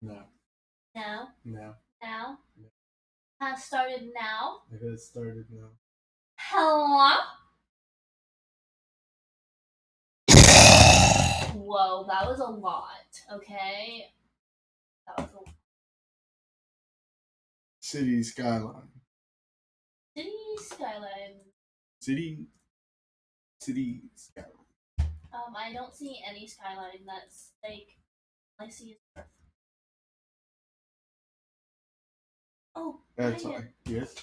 No. Now? No. Now? No. Has started now? It has started now. Hello? Whoa, that was a lot, okay? That was a lot. City Skyline. City Skyline. City Skyline. I don't see any skyline that's like I see is Earth. Oh, That's why. Yes.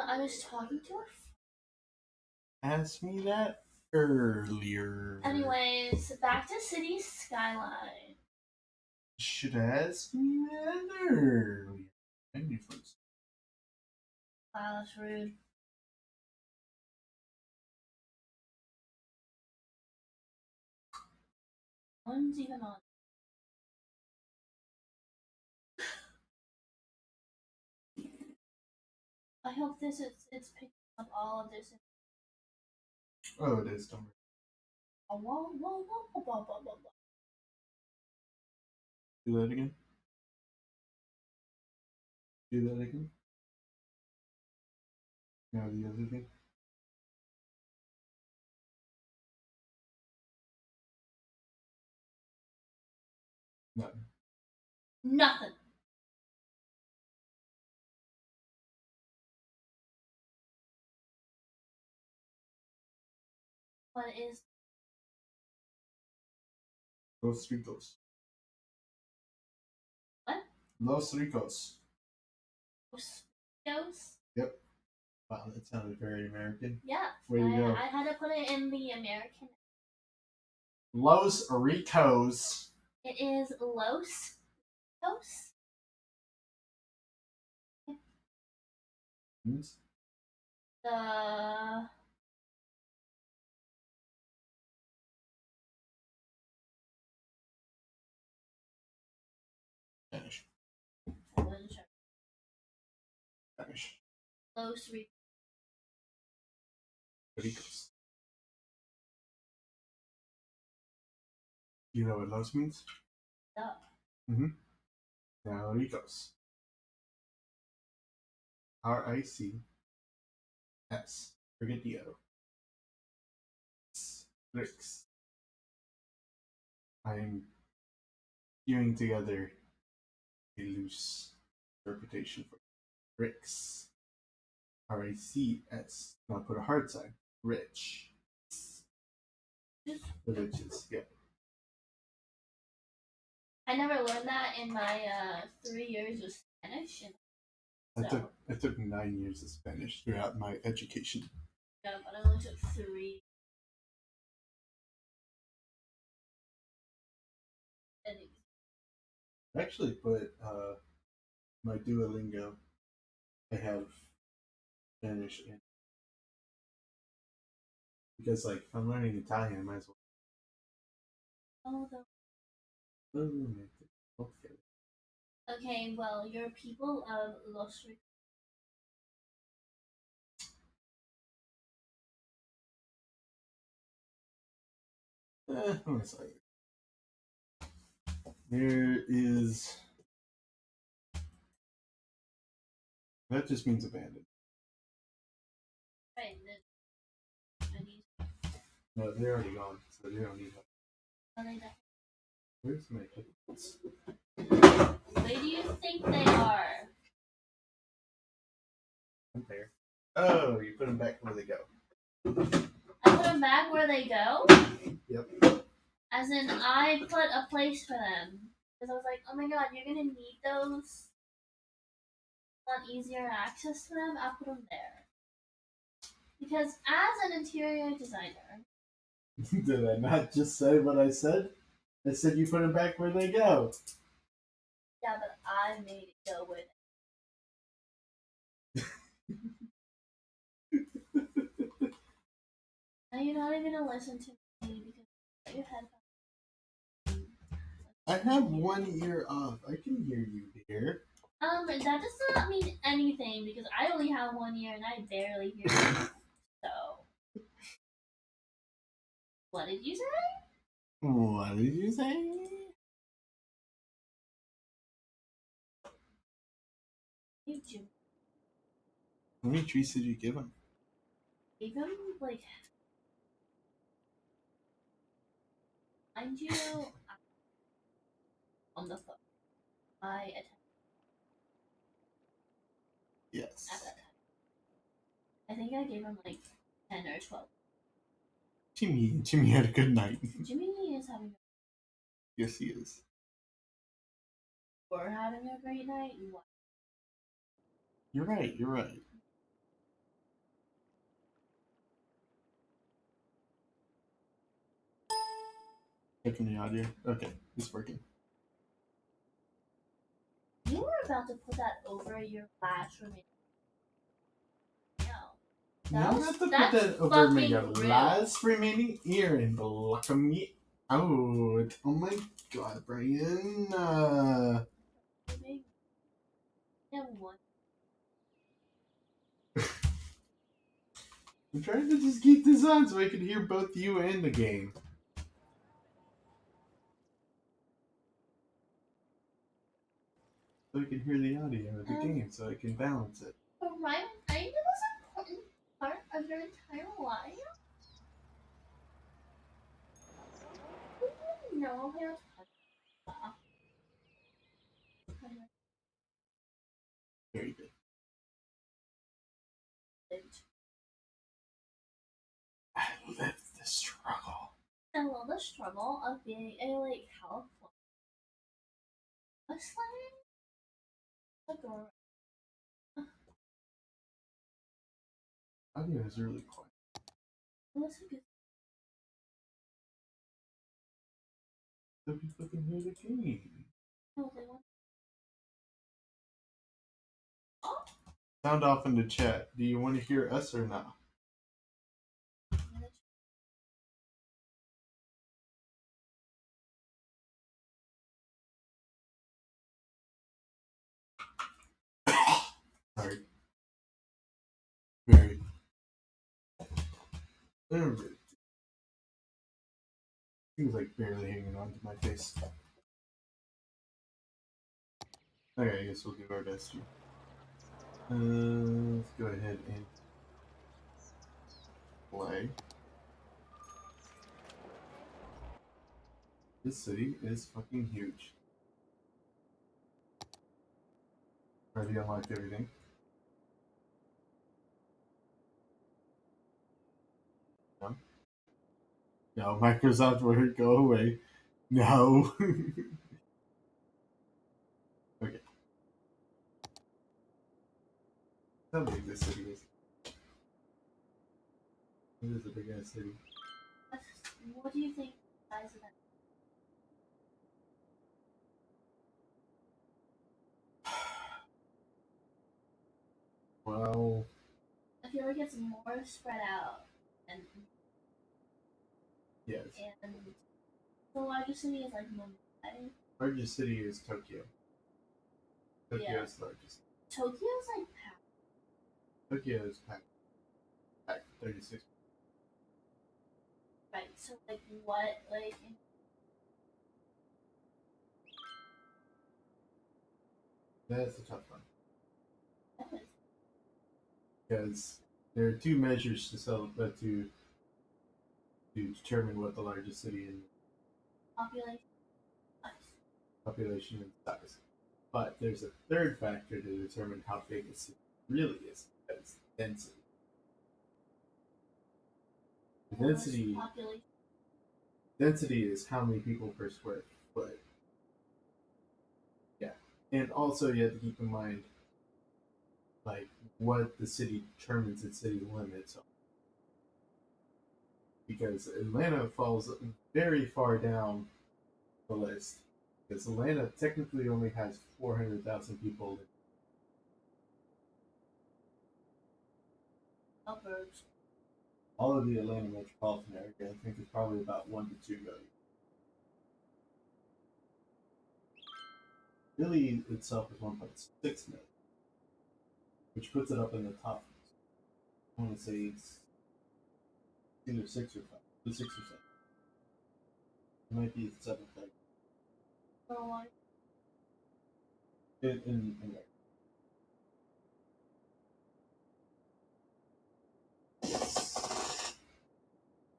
I was talking to her. Asked me that earlier. Anyways, back to City Skyline. Should ask me that earlier. And you first. Wow, that's rude. One's even on. I hope it's picking up all of this. Oh, it is. Don't Whoa, whoa, whoa, whoa, whoa, whoa, whoa. do that again. Do that again. Now the other thing. Nothing. Nothing. What is Los Ricos. what? Los Ricos. Ghost? Yep. Wow, that sounded very American. Yeah. Way to go. I had to put it in the American. Los Ricos. It is Los Ricos. The Spanish. I wasn't sure. Spanish. Los Ricos. You know what Los means? No. Mm-hmm. Now Ricos. RICS. Forgetio. Ricks. I'm viewing together a loose interpretation for Ricks. RICS. Now put a hard sign. Rich. The riches. Yeah. I never learned that in my 3 years of Spanish. I took 9 years of Spanish throughout my education. Yeah, but I only took 3. Actually, put my Duolingo. I have Spanish in because, like, if I'm learning Italian, I might as well. Oh, Okay. okay. Well, you're people of Los Ricos. I'm excited. There is. That just means abandoned. Right. No, they're already gone, so they don't need help. Are they there? Where's my headphones? Where do you think they are? I'm there. Oh, you put them back where they go. I put them back where they go? Yep. As in, I put a place for them. Because I was like, oh my god, you're gonna need those. Want easier access to them? I'll put them there. Because as an interior designer. Did I not just say what I said? I said you put them back where they go. Yeah, but I made it go where Now you're not even gonna listen to me because your headphones. I have one ear off. I can hear you, dear. That does not mean anything because I only have 1 year and I barely hear you. So, what did you say? What did you say? You Jim How many treats did you give him? gave him like, mind you, on the phone. I attended Yes. at that time. I think I gave him like 10 or 12. Jimmy had a good night. Jimmy is having Yes, he is. we're having a great night. What? You're right. You're right. Checking the audio. Okay, it's working. You were about to put that over your last remaining. No. I'm That's, about to put that's that over my fucking rude. last remaining ear and block me out. Oh my god, Brian. Yeah, one. I'm trying to just keep this on so I can hear both you and the game. So I can hear the audio of the game so I can balance it. But Ryan, are you the most important part of your entire life? No, here's Very good. I live the struggle. I love the struggle of being a like California Muslim. Like Audio is really quiet. that's a good. So people can hear the game. No, they want. Oh, Sound off in the chat. Do you want to hear us or not? Sorry. Very. Seems like barely hanging on to my face. Okay, I guess we'll give our best here. Let's go ahead and play. This city is fucking huge. Already unlocked everything. No. No, Microsoft Word, go away. No. Okay. How big this city is. It is a big ass city. what do you think the size of that? Well, I feel like it's more spread out, and yes. the largest city is like Mumbai. Largest city is Tokyo. Tokyo Yeah. is the largest. Tokyo's like packed. Tokyo is packed. 36. Right. So like what like That's a tough one. Because there are two measures to determine what the largest city is. Population and size. But there's a third factor to determine how big a city really is. That's density. Density is how many people per square foot. Yeah. And also you have to keep in mind like what the city determines its city limits on. Because Atlanta falls very far down the list. Because Atlanta technically only has 400,000 people. suburbs. All of the Atlanta metropolitan area, I think, is probably about 1 to 2 million. Philly itself is 1.6 million, which puts it up in the top. I want to say it's either 6 or 5. The 6 or 7. It might be 7. So why? In yes.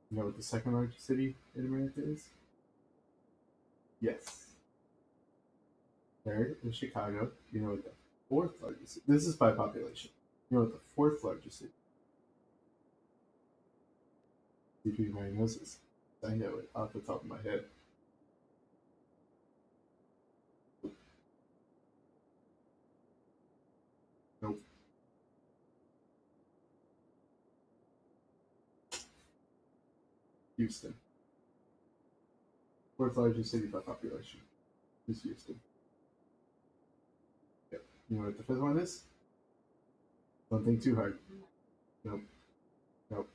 You know what the second largest city in America is? Yes. Third is Chicago. You know what the fourth largest city? This is by population. You know what the fourth largest city? Between my noses. I know it off the top of my head. Nope. Houston. Fourth largest city by population is Houston. Yep. You know what the fifth one is? Don't think too hard. Nope. Nope.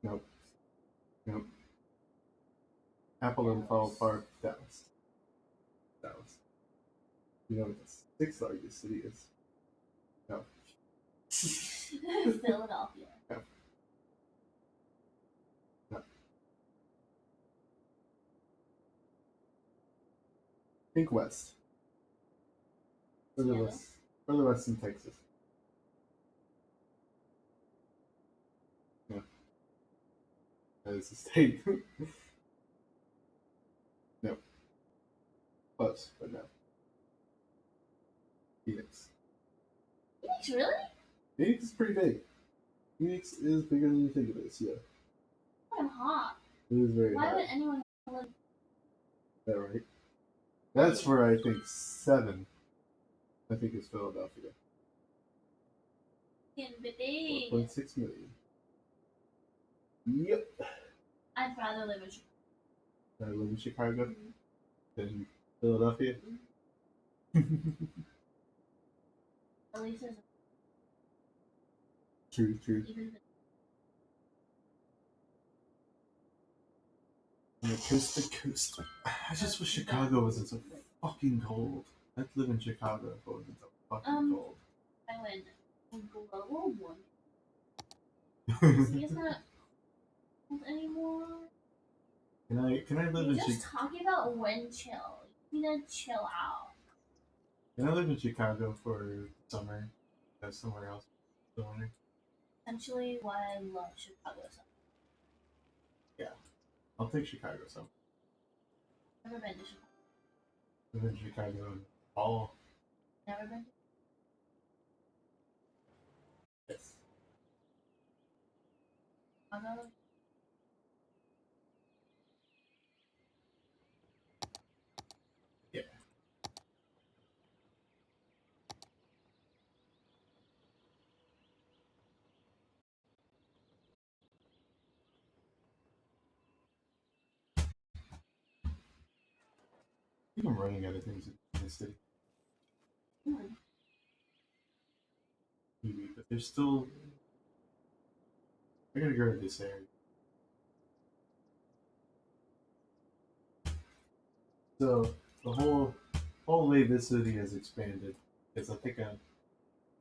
Nope. Nope. Apple and Fall Park, Dallas. Dallas. You know what the sixth largest city is? No. Philadelphia. No. No. Think west. Further west. Further west in Texas. Yeah. That is a state. No. Close, but no. Phoenix. Phoenix, really? Phoenix is pretty big. Phoenix is bigger than you think it is, yeah. I'm hot. It is very Why hot. would anyone live? Is that right? That's for, I think, 7. I think it's Philadelphia. In big. 4.6 million. Yep. I'd rather live in Chicago. I live in Chicago than Philadelphia. At least there's True, true. even From the coast to coast. I just wish Chicago wasn't so fucking cold. I'd live in Chicago if it wasn't so fucking cold. I went global warming. See, it's not cold anymore. Can I live in You're just Chicago? talking about wind chill. You need to chill out. Can I live in Chicago for summer? Go somewhere else for the winter? Essentially, why I love Chicago so much. Yeah. I'll take Chicago summer. Never been to Chicago. Live in Chicago in fall. Never been to Yes. Chicago. Yeah. I think I'm running out of things in this city. Maybe, but there's still. I gotta go to this area. So the whole way this city has expanded is I think I'm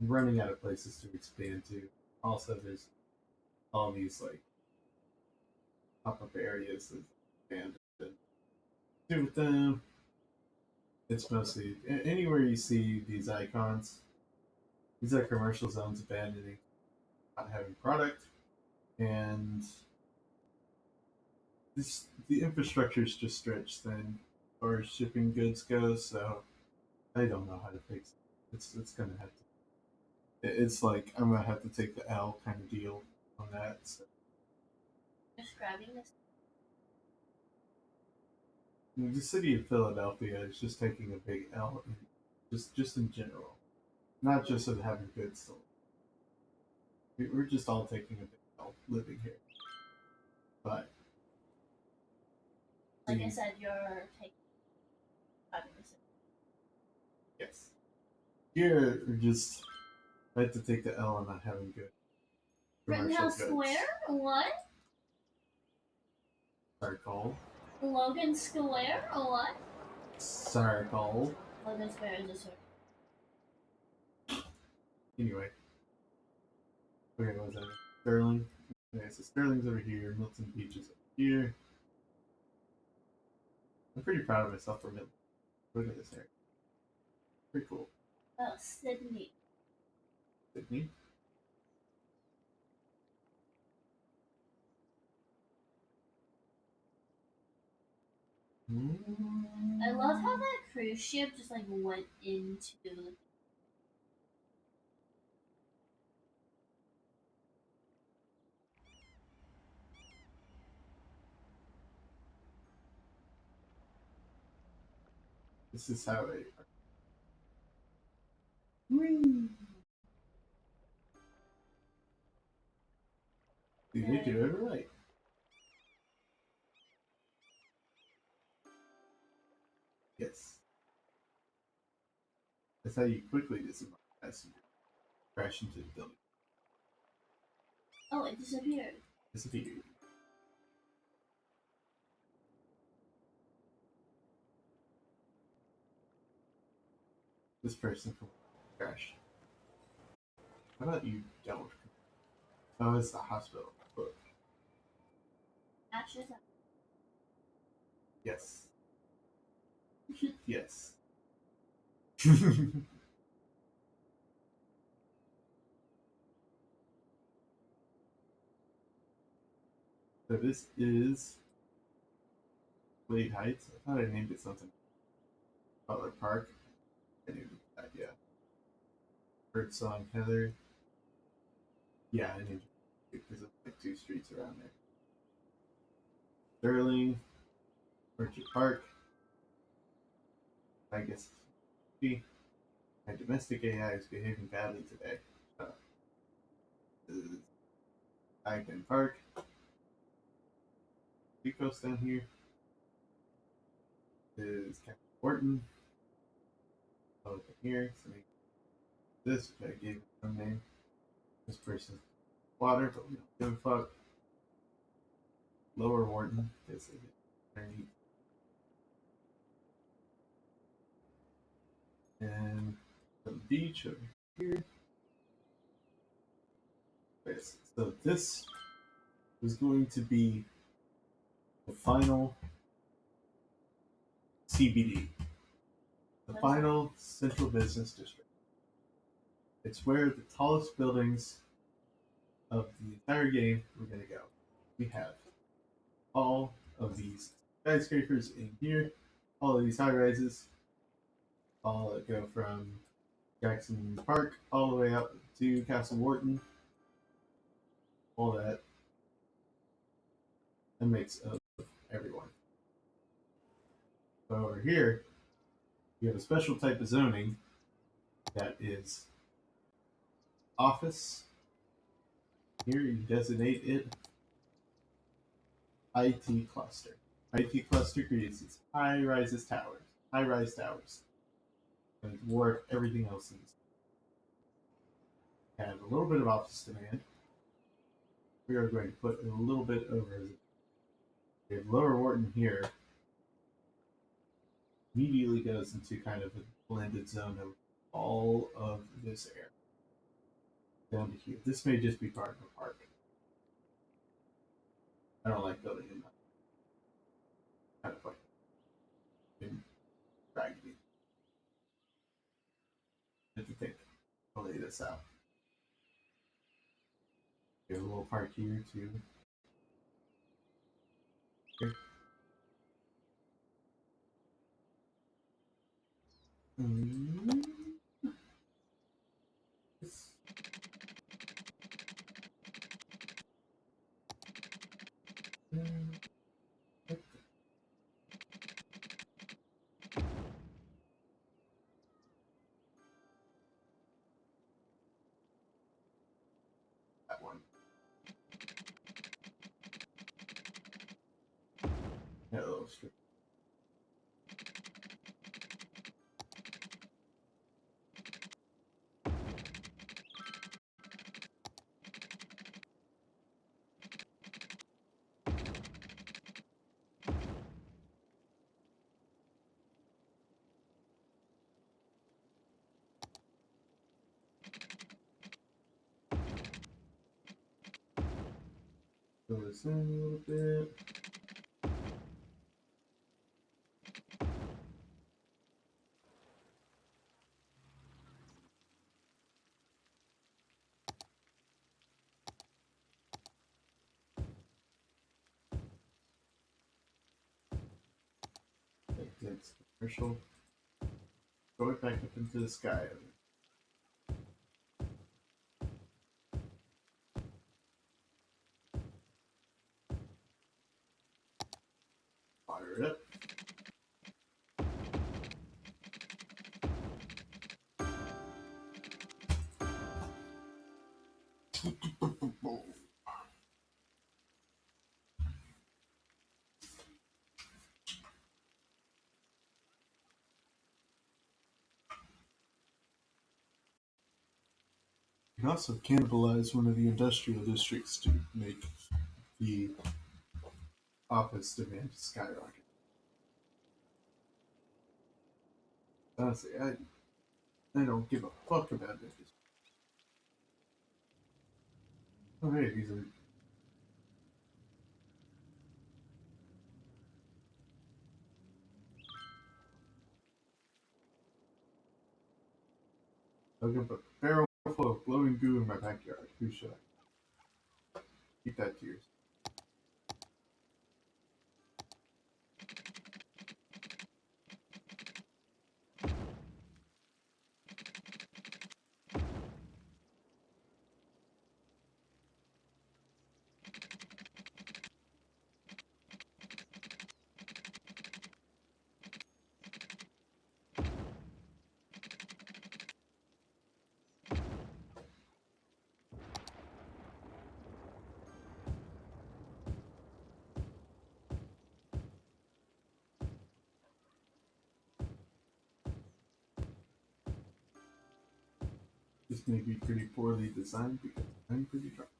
running out of places to expand to. Also, there's all these like pop-up areas that expand and do with them. It's mostly anywhere you see these icons. These are commercial zones abandoning, not having product, and the infrastructure is just stretched thin, as far as shipping goods goes. So I don't know how to fix it. It's gonna have to. It's like I'm gonna have to take the L kind of deal on that. So. Describing this. The city of Philadelphia is just taking a big L, just in general, not just of having goods sold. We're just all taking a big L living here. But Like I said, you're taking describing this. yes, here we're just I had to take the L on not having good commercial Rittenhouse goods. Square? What? Are called. Logan Square? What? Circle. Oh, there's bears in a circle. Anyway. Okay, what was that? Sterling. Okay, so Sterling's over here. Milton Beach is over here. I'm pretty proud of myself for Milton. Look at this area. Pretty cool. Oh, Sydney. Sydney. I love how that cruise ship just like went into the. This is how I. Whee! You make it over right. Yes. That's how you quickly disembark a passenger. Crash into the building. Oh, it disappeared. Disappear. This person from crash. How about you don't? Oh, it's the hospital. Look. Ashes. Yes. Yes. So this is Glade Heights. I thought I named it something. Butler Park. I named it that, yeah. Birdsong Heather. Yeah, I named it because it's like 2 streets around there. Sterling. Orchard Park. I guess. My domestic AI is behaving badly today. This is Agden Park. Seacoast down here. Is Captain Wharton. Over here. So this, which I gave it some name. This person's water, but we don't give a fuck. Lower Wharton. This is underneath. And the beach over here. Yes. So this is going to be the final CBD, the final Central Business District. It's where the tallest buildings of the entire game we're going to go. We have all of these skyscrapers in here, all of these high rises, all that go from Jackson Park all the way up to Castle Wharton. All that. A mix of everyone. So over here, you have a special type of zoning that is office. Here you designate it IT cluster. IT cluster creates its high-rise towers, and dwarf everything else in this. Have a little bit of office demand. We are going to put a little bit over. We have Lower Wharton here. Immediately goes into kind of a blended zone of all of this area. Down to here. This may just be part of a park. I don't like building in that. Kind of like in raggedy. I have to think. I'll lay this out. We have a little park here too. Here. Mm. That one. Yeah, a little strip. fill this in a little bit. That's commercial. Go it back up into the sky. Fire it up. You can also cannibalize one of the industrial districts to make the office demand skyrocket. Honestly, I don't give a fuck about it. Oh hey, these are dug up a barrel full of glowing goo in my backyard. Who should I? Keep that to yourself. This may be pretty poorly designed because I'm pretty drunk.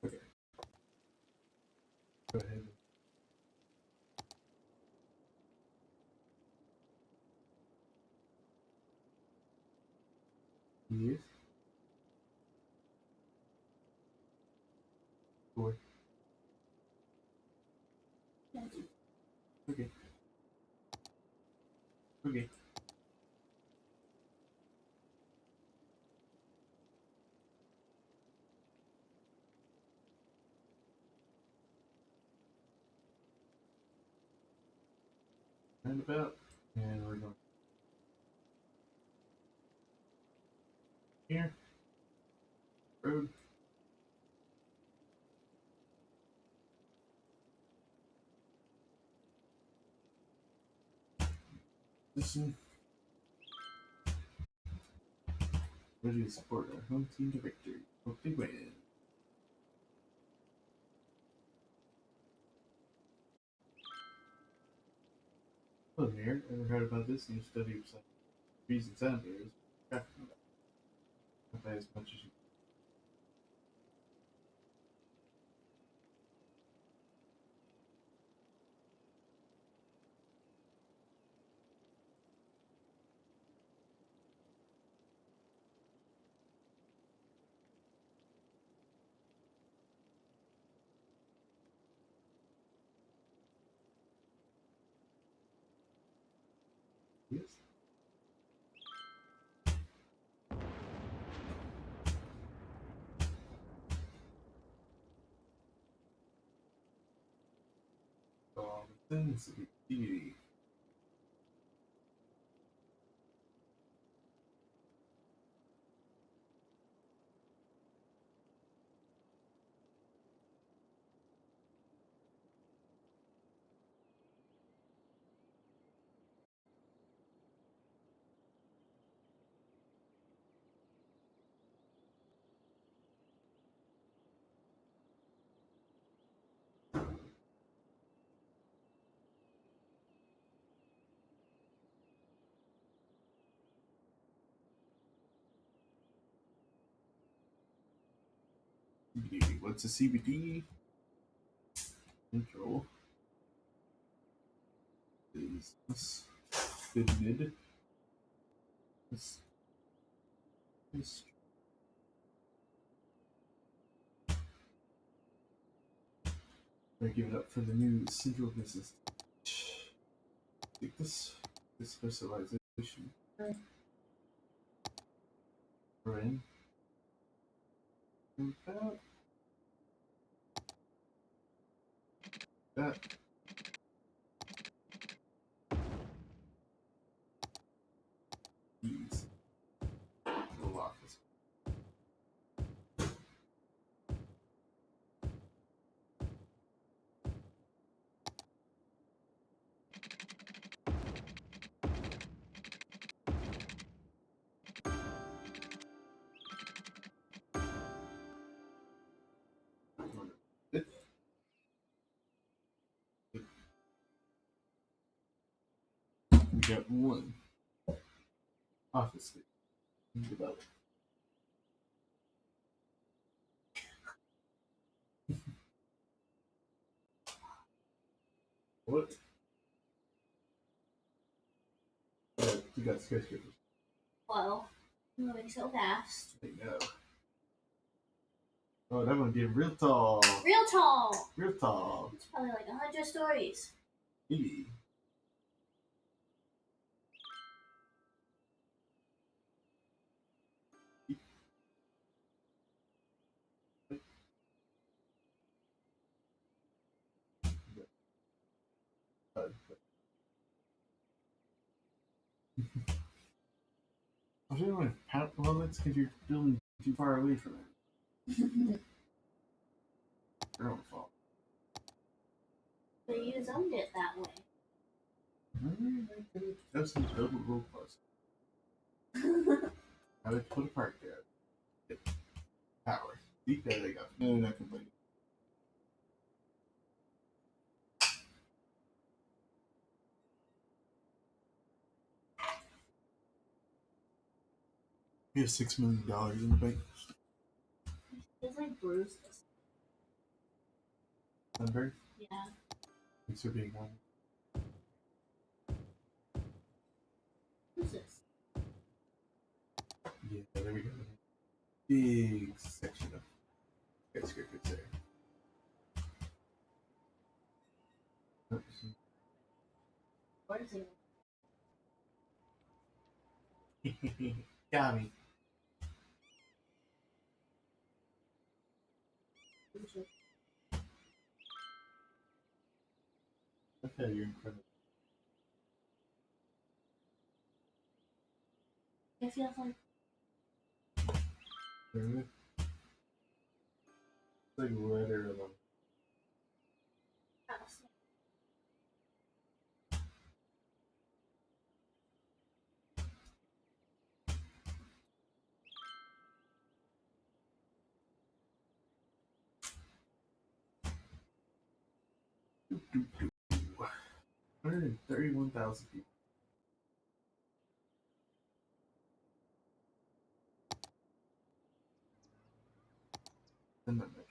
Okay, go ahead. Yes. Boy. Okay. Okay. Roundabout. And we're going here. Road. Listen. Ready to support our home team to victory. Hope they win. Hello, Mayor. Ever heard about this new study of trees and sound waves? Crafting about it. Not by as much as you. Yes. The things that we see. CBD. What's a CBD? Control. Business. Good. This. I give it up for the new central business. Take this specialization. Rain. That. These. Little office. We got one office space. Develop. What? You got skyscrapers. Well, moving so fast. I know. Oh, that one get real tall. Real tall. Real tall. It's probably like 100 stories. Maybe. I was wondering well, that's because you're building too far away from it. Your own fault. But you zoned it that way. That's some double roll plus. I would put a park there. Get power. See, there they go. No, not complaining. We have $6 million in the bank. It's like bruised. Sunburn? Yeah. Thanks for being honest. Who's this? Yeah, there we go. Big section of skyscrapers there. Oops. Where is he? Got me. Okay, you're incredible. It feels like It's like leather of house. them. 131,000 people. In that metro.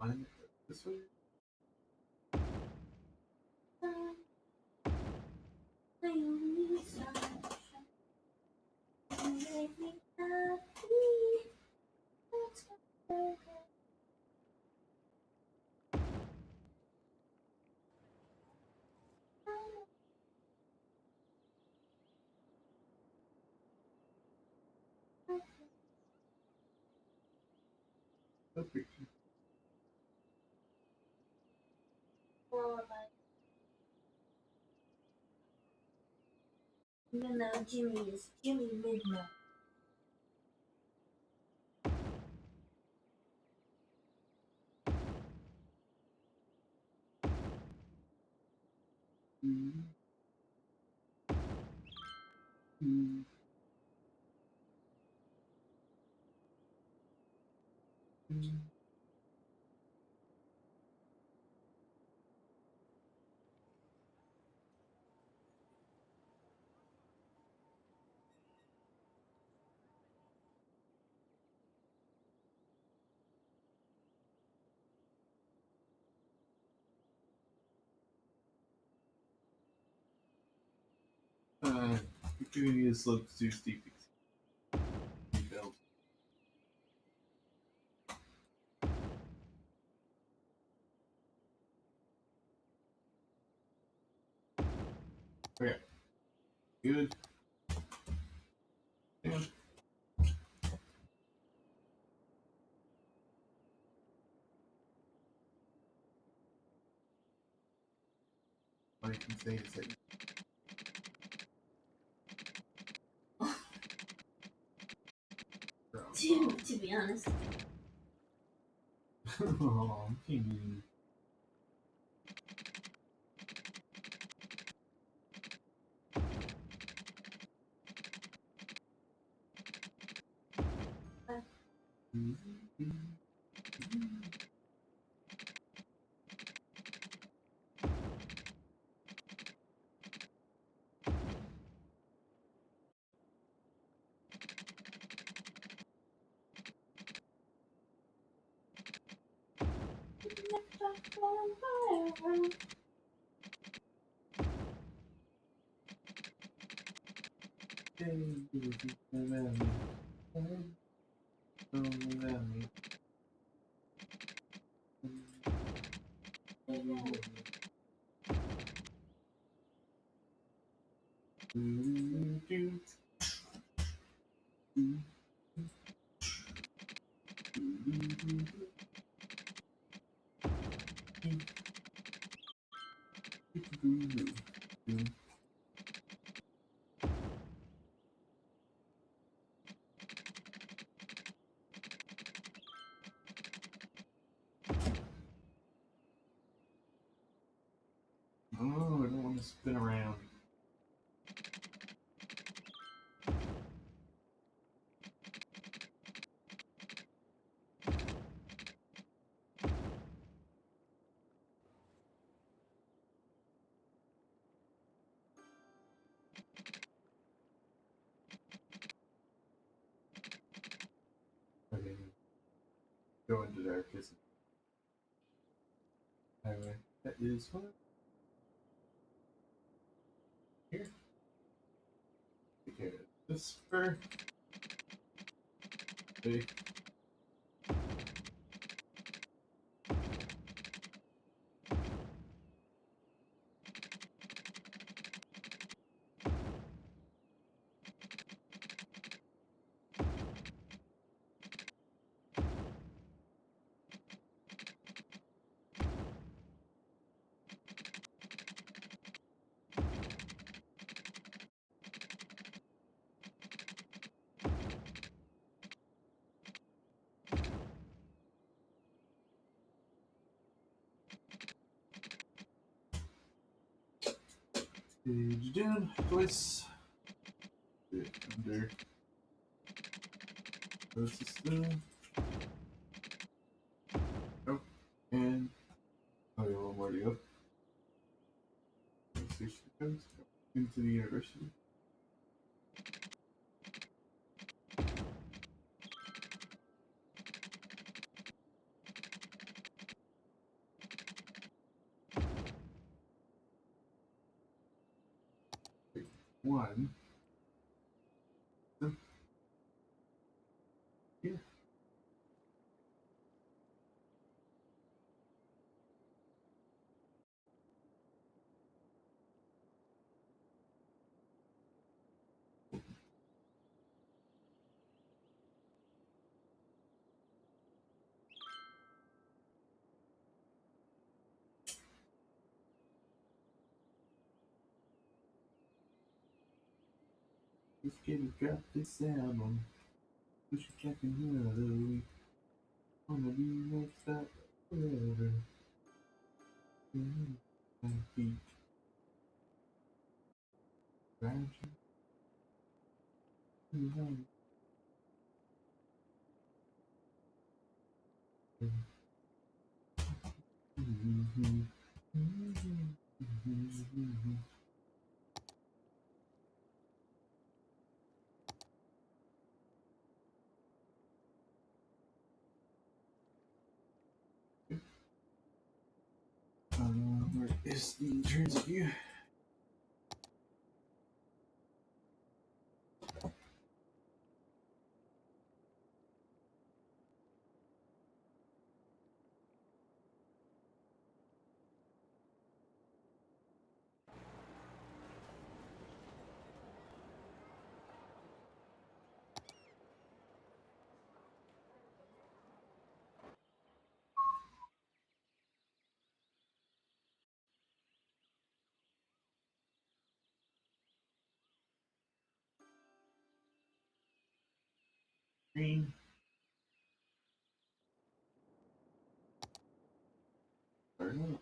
Mine, this way? My only sunshine. You make me happy. That's what a picture. Well, like, even though Jimmy is Jimmy Midnight. Mm. Mm. Mm. Giving you a slope too steep. Build. Okay. Good. Yeah. All you can say is that. To be honest. Oh, King. Oh, I don't want to spin around. Okay. Go into darkness. Highway. That is fun. Here. Okay. This spur. Okay. Page down twice. Good. Under. Close this down. Oh, and oh, yeah, one more to go. Station comes into the university. One. Here. Let's get it, drop this album. Push a cap in here, though. Wanna be next up forever. My feet around you. Where is the transit view? Green. Turn up.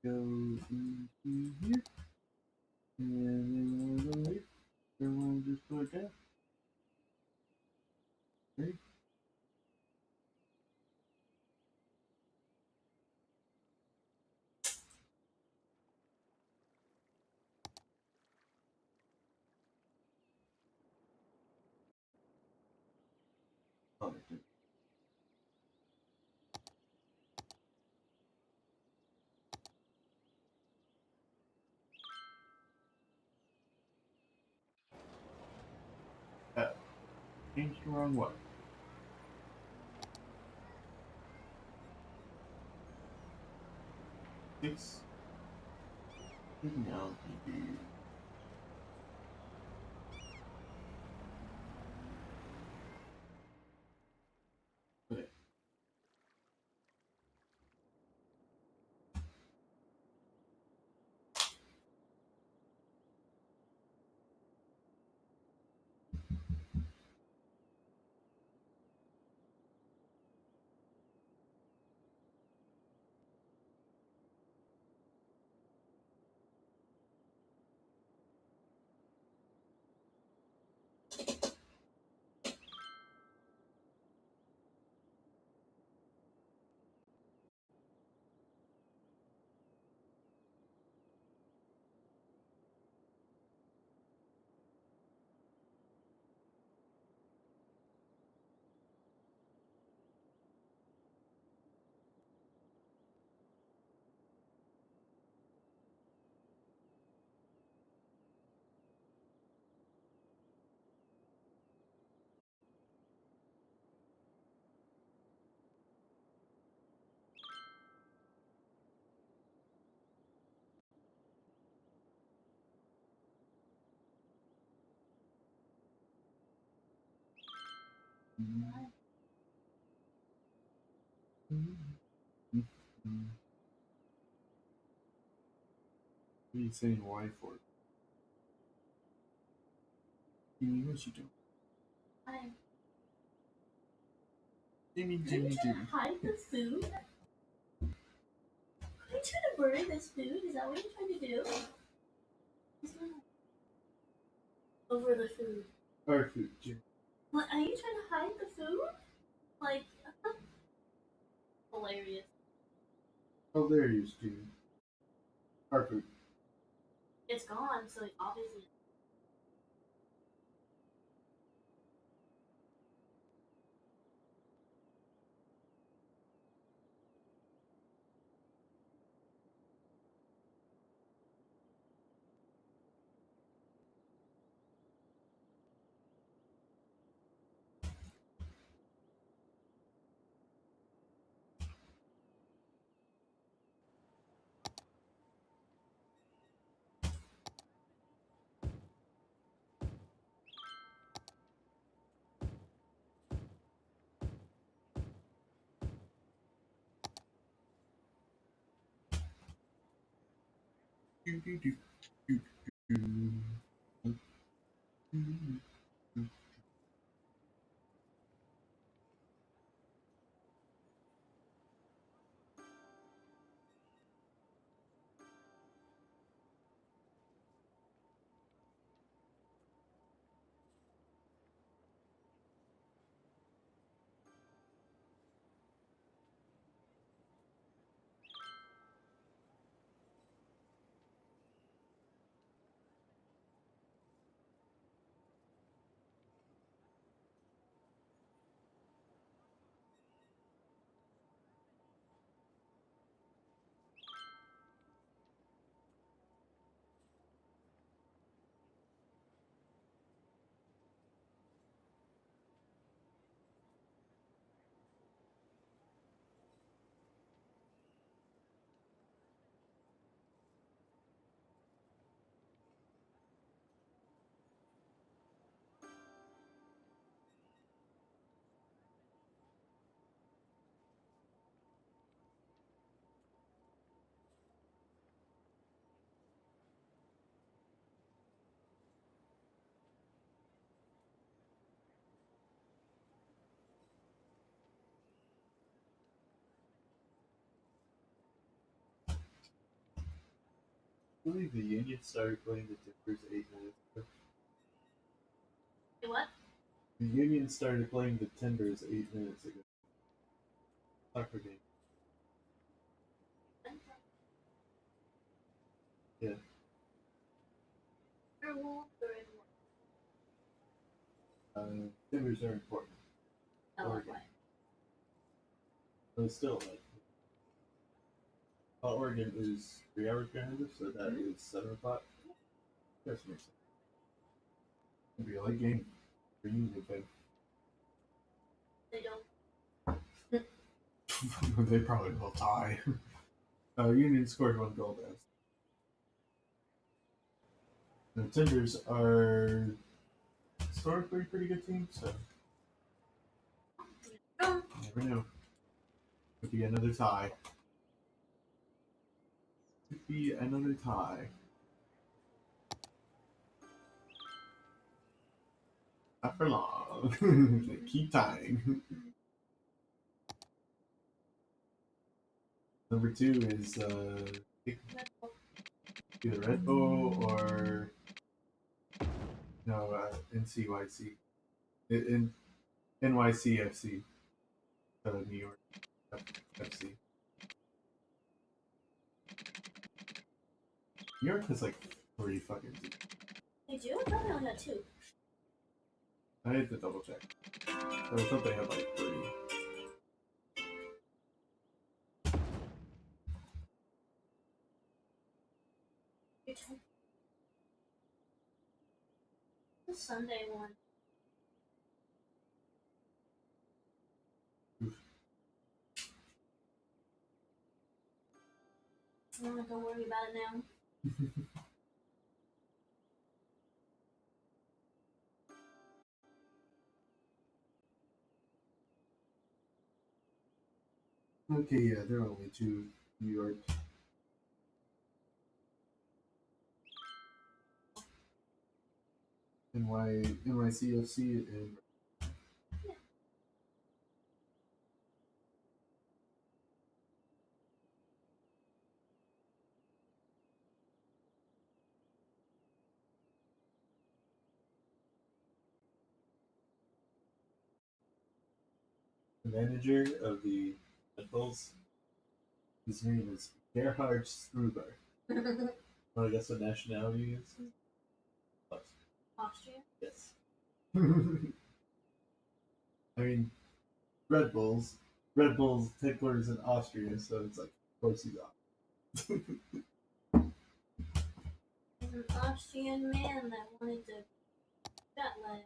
Go into here. And then we'll go here. Everyone just go like that. Ready? Oh, changed the wrong way. Six. Now, okay. What are you saying why for? Jimmy, what you doing? I'm Jimmy, Are you trying to hide the food? Are you trying to burn this food? Is that what you're trying to do? Over the food. Our food, Jim. What, are you trying to hide the food? Like, hilarious. Oh, there he is, Jim. Our food. It's gone, so obviously. Do, do, do, do, do, do. I believe the Union started playing the Timbers 8 minutes ago. What? The Union started playing the Timbers 8 minutes ago. Soccer game. Yeah. Timbers are important. Oh, Oregon. what? But still, like, Oregon is 3 hours behind us, so that is 7 o'clock. That makes sense. It'd be a late game for Union fans. They don't. They probably will tie. Union scored 1 goal though. The Timbers are historically a pretty good team, so Oh. you never know. Could be another tie. Could be another tie. Not for long. They keep tying. Number 2 is either Red Bull or no NCYC. In NYCFC. New York FC. New York has like 3 fucking teams. They do? I thought they only had 2. I had to double check. I thought they had like 3. The Sunday one. Oof. Don't worry about it now. Okay, yeah, there are only 2 New York. NYCFC and the manager of the Red Bulls. His name is Gerhard Struber. Well, I guess what nationality he is? What? Austria. Yes. I mean, Red Bulls. Red Bulls headquarters in Austria, so it's like, of course he's off. He's an Austrian man that wanted to jet lag.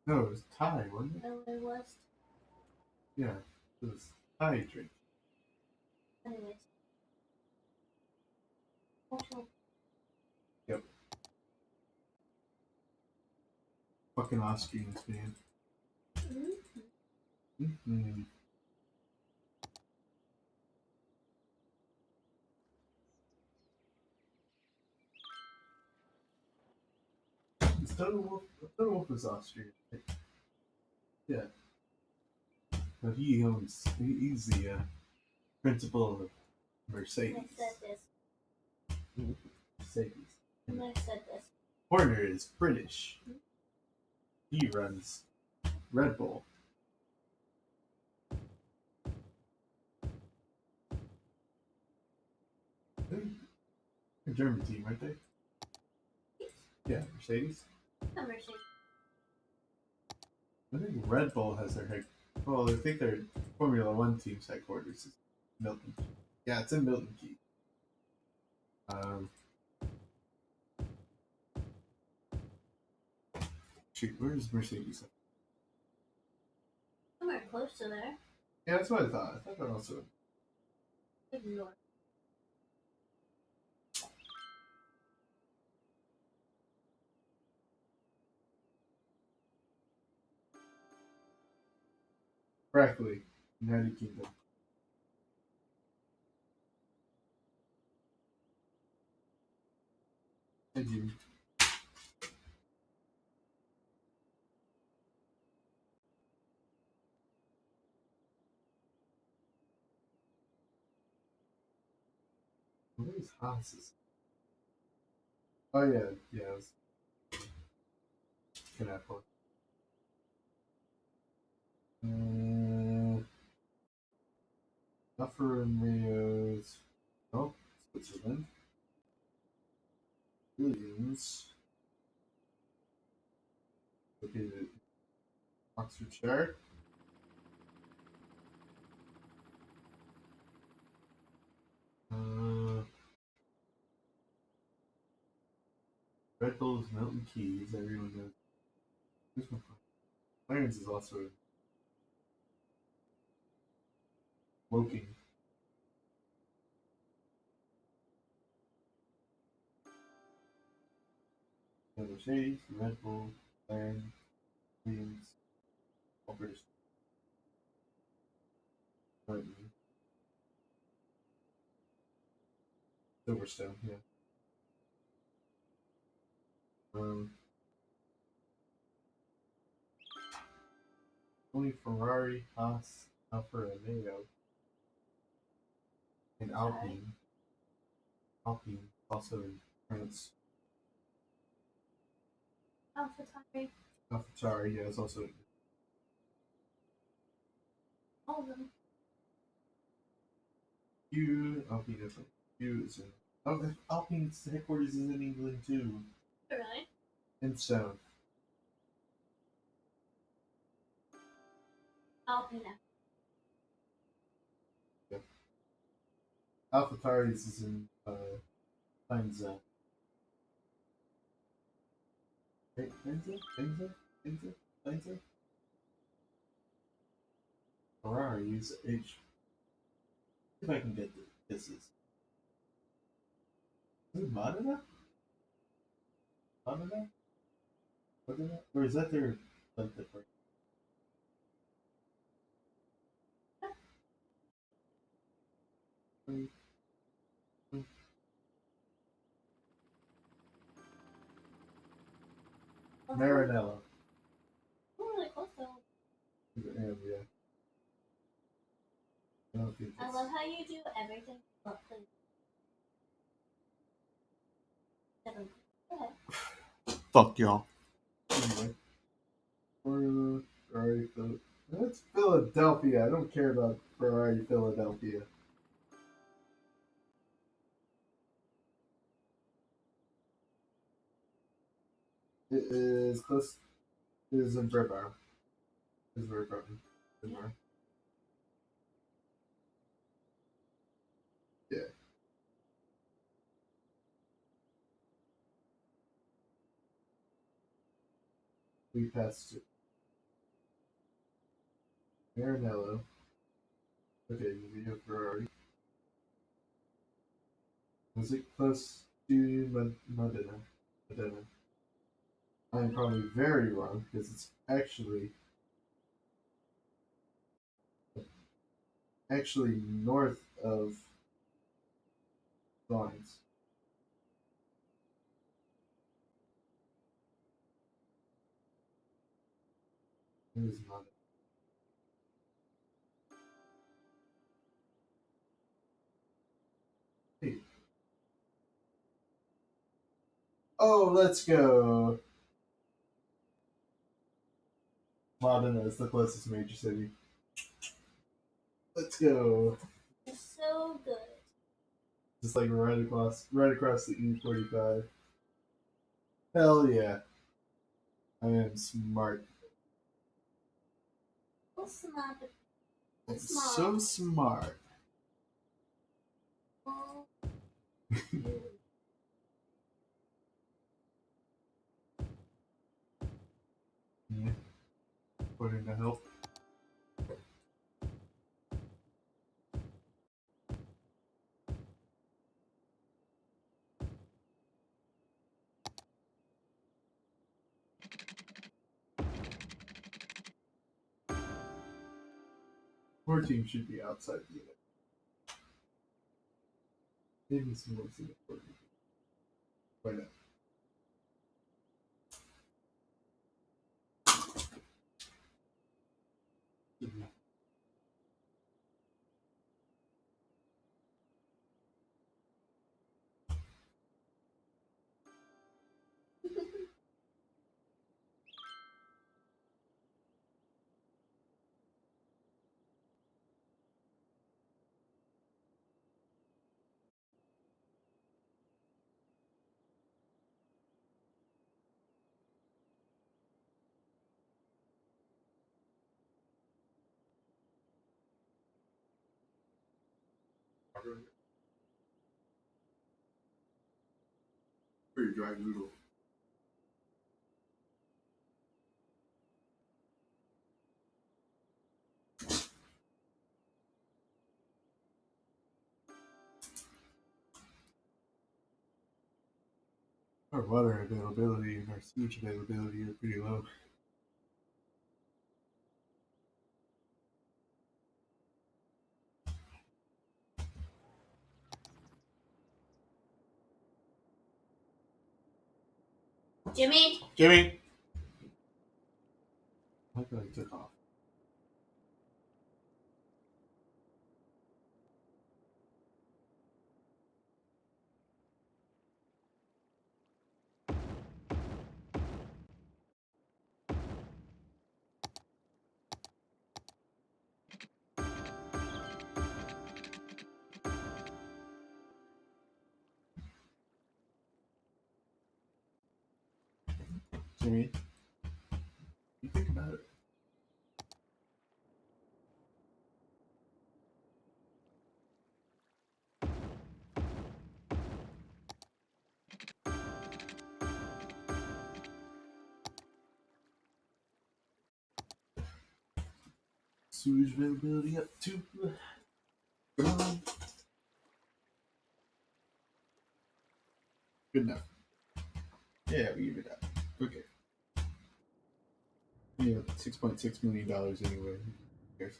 No, it was Thai, wasn't it? No, it was. Yeah, it was Thai drink. Anyways. Cultural. Yep. Fucking Austrians, man. Mm-hmm. Mm-hmm. Stone Wolf is Austrian. Yeah. But he's the principal of Mercedes. I said this. Mercedes. And I said this. Horner is British. He runs Red Bull. They're a German team, aren't they? Yeah, Mercedes. I'm Mercedes. I think Red Bull has their head. Well, I think their Formula One team's headquarters is Milton. Yeah, it's in Milton Keynes. Shoot, where's Mercedes? Somewhere close to there. Yeah, that's what I thought. I thought that also. Ignore. Correctly, United Kingdom. Thank you. What is Haas's? Oh yeah, yeah. It was Canapor. Alfa Romeo's. Oh, Switzerland. Williams. Located in Oxfordshire. Red Bull's Milton Keynes. Everyone knows. Who's my Clarence is also Woking. Mercedes, Red Bull, McLaren, Williams, all British. Silverstone, yeah. Um, only Ferrari, Haas, Alfa Romeo, and Alpine. Alpine also in France. AlphaTauri. AlphaTauri, yeah, is also in All of them. Alpine is like is in. Oh, Alpine's headquarters is in England too. Really? In Stone. Alpine. Yeah. AlphaTauri's is in Faenza. Faenza? Ferrari's H. If I can get this is it Modena? Modena? Modena? Or is that their like the Maranello? Oh, really close though. Yeah. I don't think I love how you do everything but please. Go ahead. Fuck y'all. Anyway, Ferrari, that's Philadelphia. I don't care about Ferrari, Philadelphia. It is close. It is in Brevard. It is very Brevard. Yeah. We passed it. Maranello. Okay, Via Ferrari. Was it close to Modena? Modena. I'm probably very wrong because it's actually north of Florence. It is Modena. Hey. Oh, let's go. Modena is the closest major city. Let's go. It's so good. Just like right across the E45. Hell yeah. I am smart. It's not the I'm smart. so smart. Yeah. Putting to help. Our team should be outside the unit. Maybe some more Singapore. Why not? Pretty dry noodle. Our water availability and our sewage availability are pretty low. Jimmy? Jimmy! I thought I took off. Jimmy, you think about it. Sewage availability up to. Come on. Good enough. Yeah, we give it up. Okay. Yeah, $6.6 million anyway. Who cares?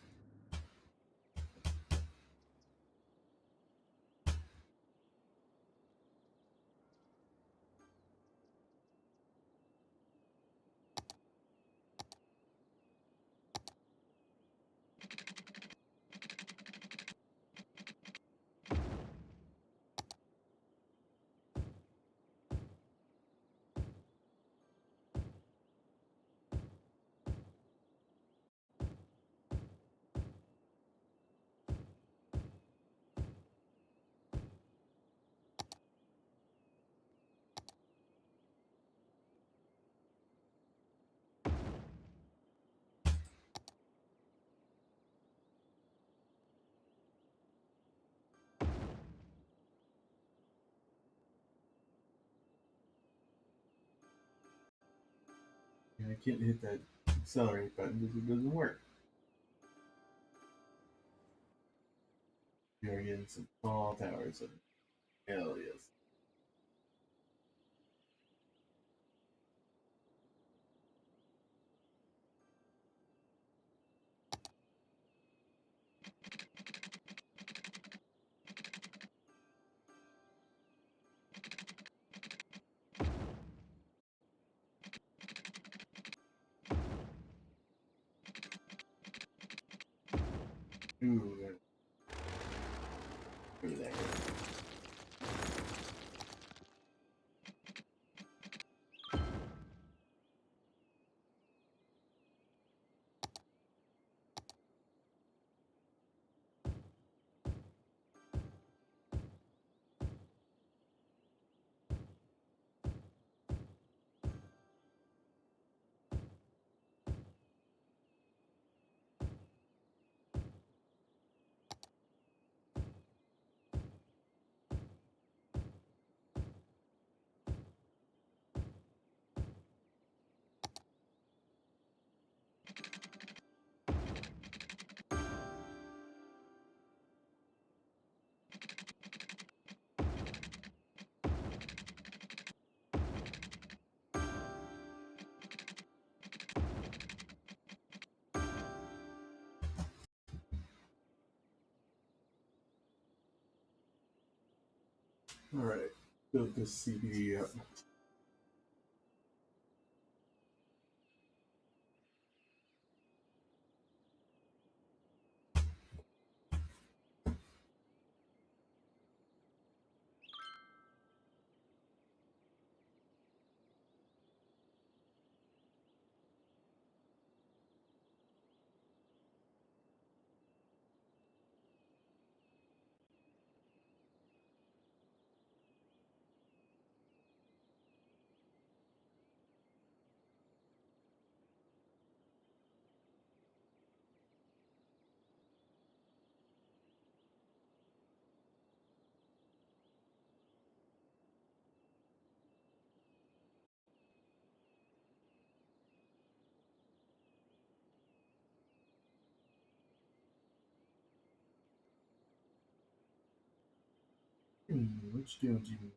And I can't hit that accelerate button because it doesn't work. We are getting some tall towers. Hell yes. Ooh, look at that. Alright, build this CBD up. Which deal do you need?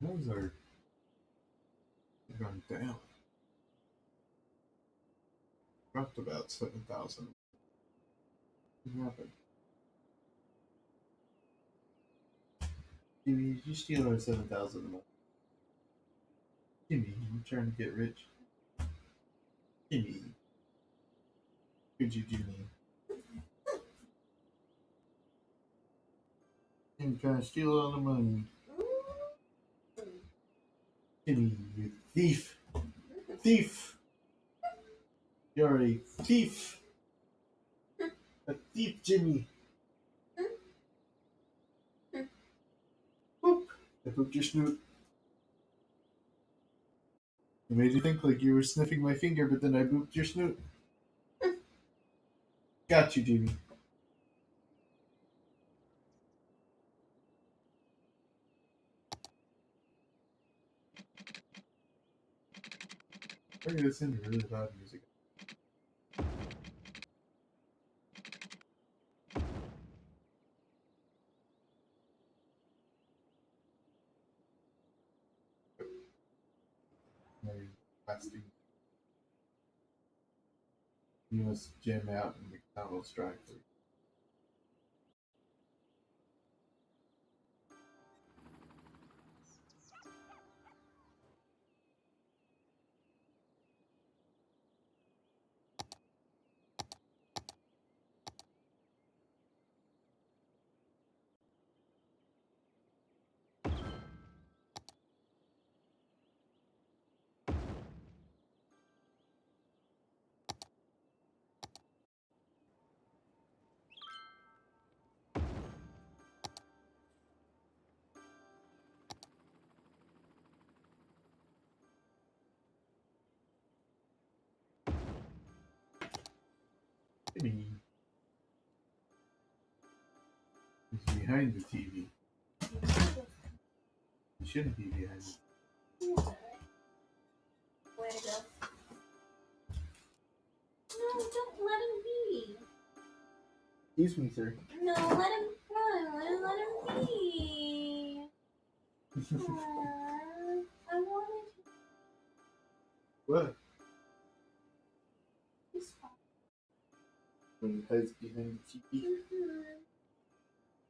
Those are going down. Dropped about 7,000. What happened? Jimmy, did you steal our 7,000 a month? Jimmy, you trying to get rich? Jimmy. Could you do me? Jimmy trying to steal all the money. Jimmy, you thief! Thief! You're a thief! A thief, Jimmy! Boop! I pooped your snoot. It made you think like you were sniffing my finger, but then I booped your snoot. Got you, Jimmy. We're gonna listen to really loud music. Maybe lasting. You must jam out in McDonald's drive-thru. Maybe he's behind the TV. He shouldn't be behind it. Way to go. No, don't let him be. Excuse me, sir. No, let him run. Let him be. I wanted to. What? He's fine. When he hides behind the TV,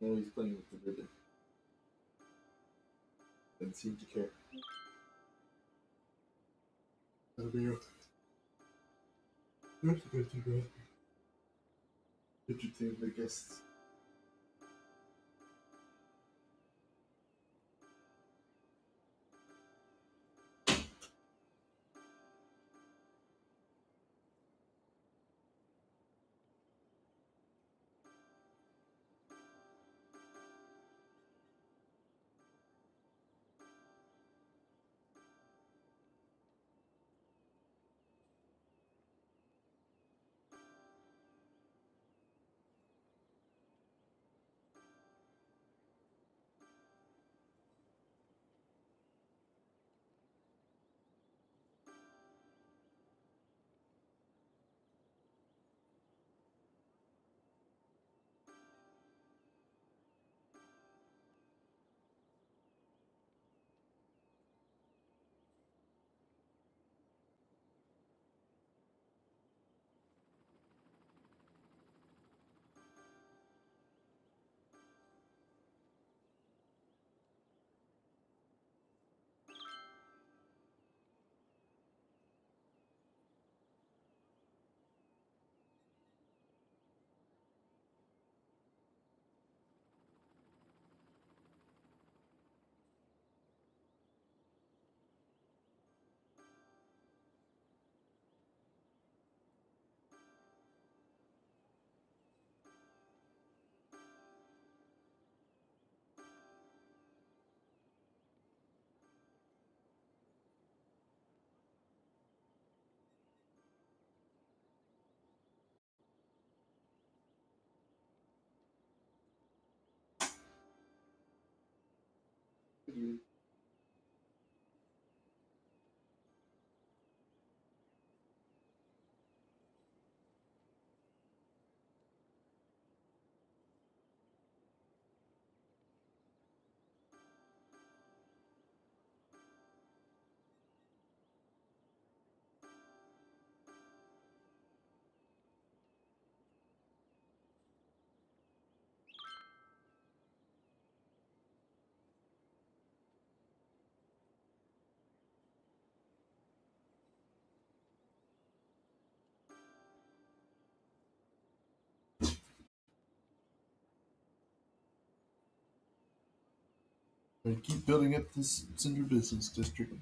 Mm-hmm. now he's playing with the ribbon. Doesn't seem to care. That'll be your. That's a good thing, entertain the guests. You keep building up this cinder business district.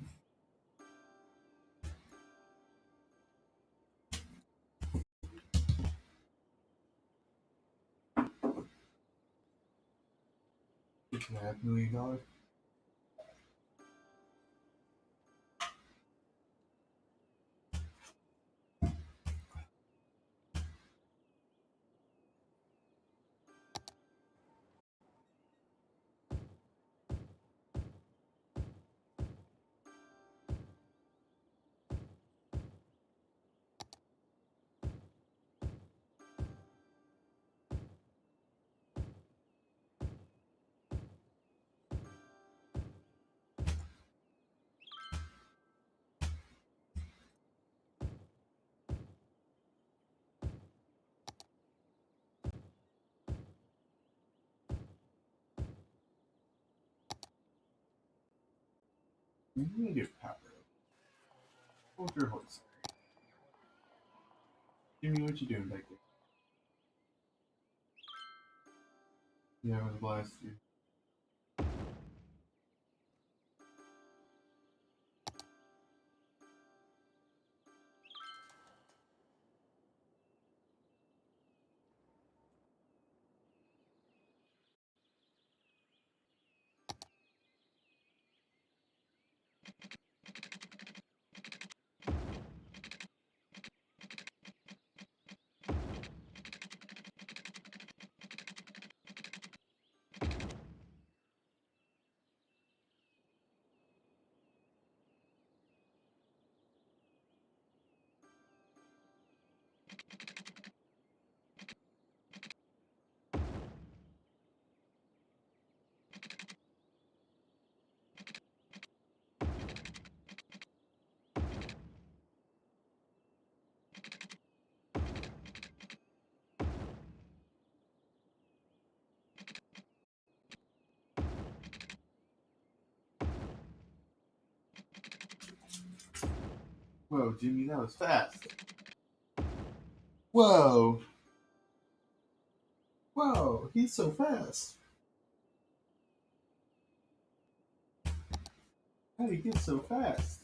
$6.5 million. You need to power up. Hold your horse. Jimmy, what you doing back there? You having a blast, dude? Whoa, Jimmy, that was fast. Whoa. Whoa, he's so fast. How did he get so fast?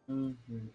Mm-hmm.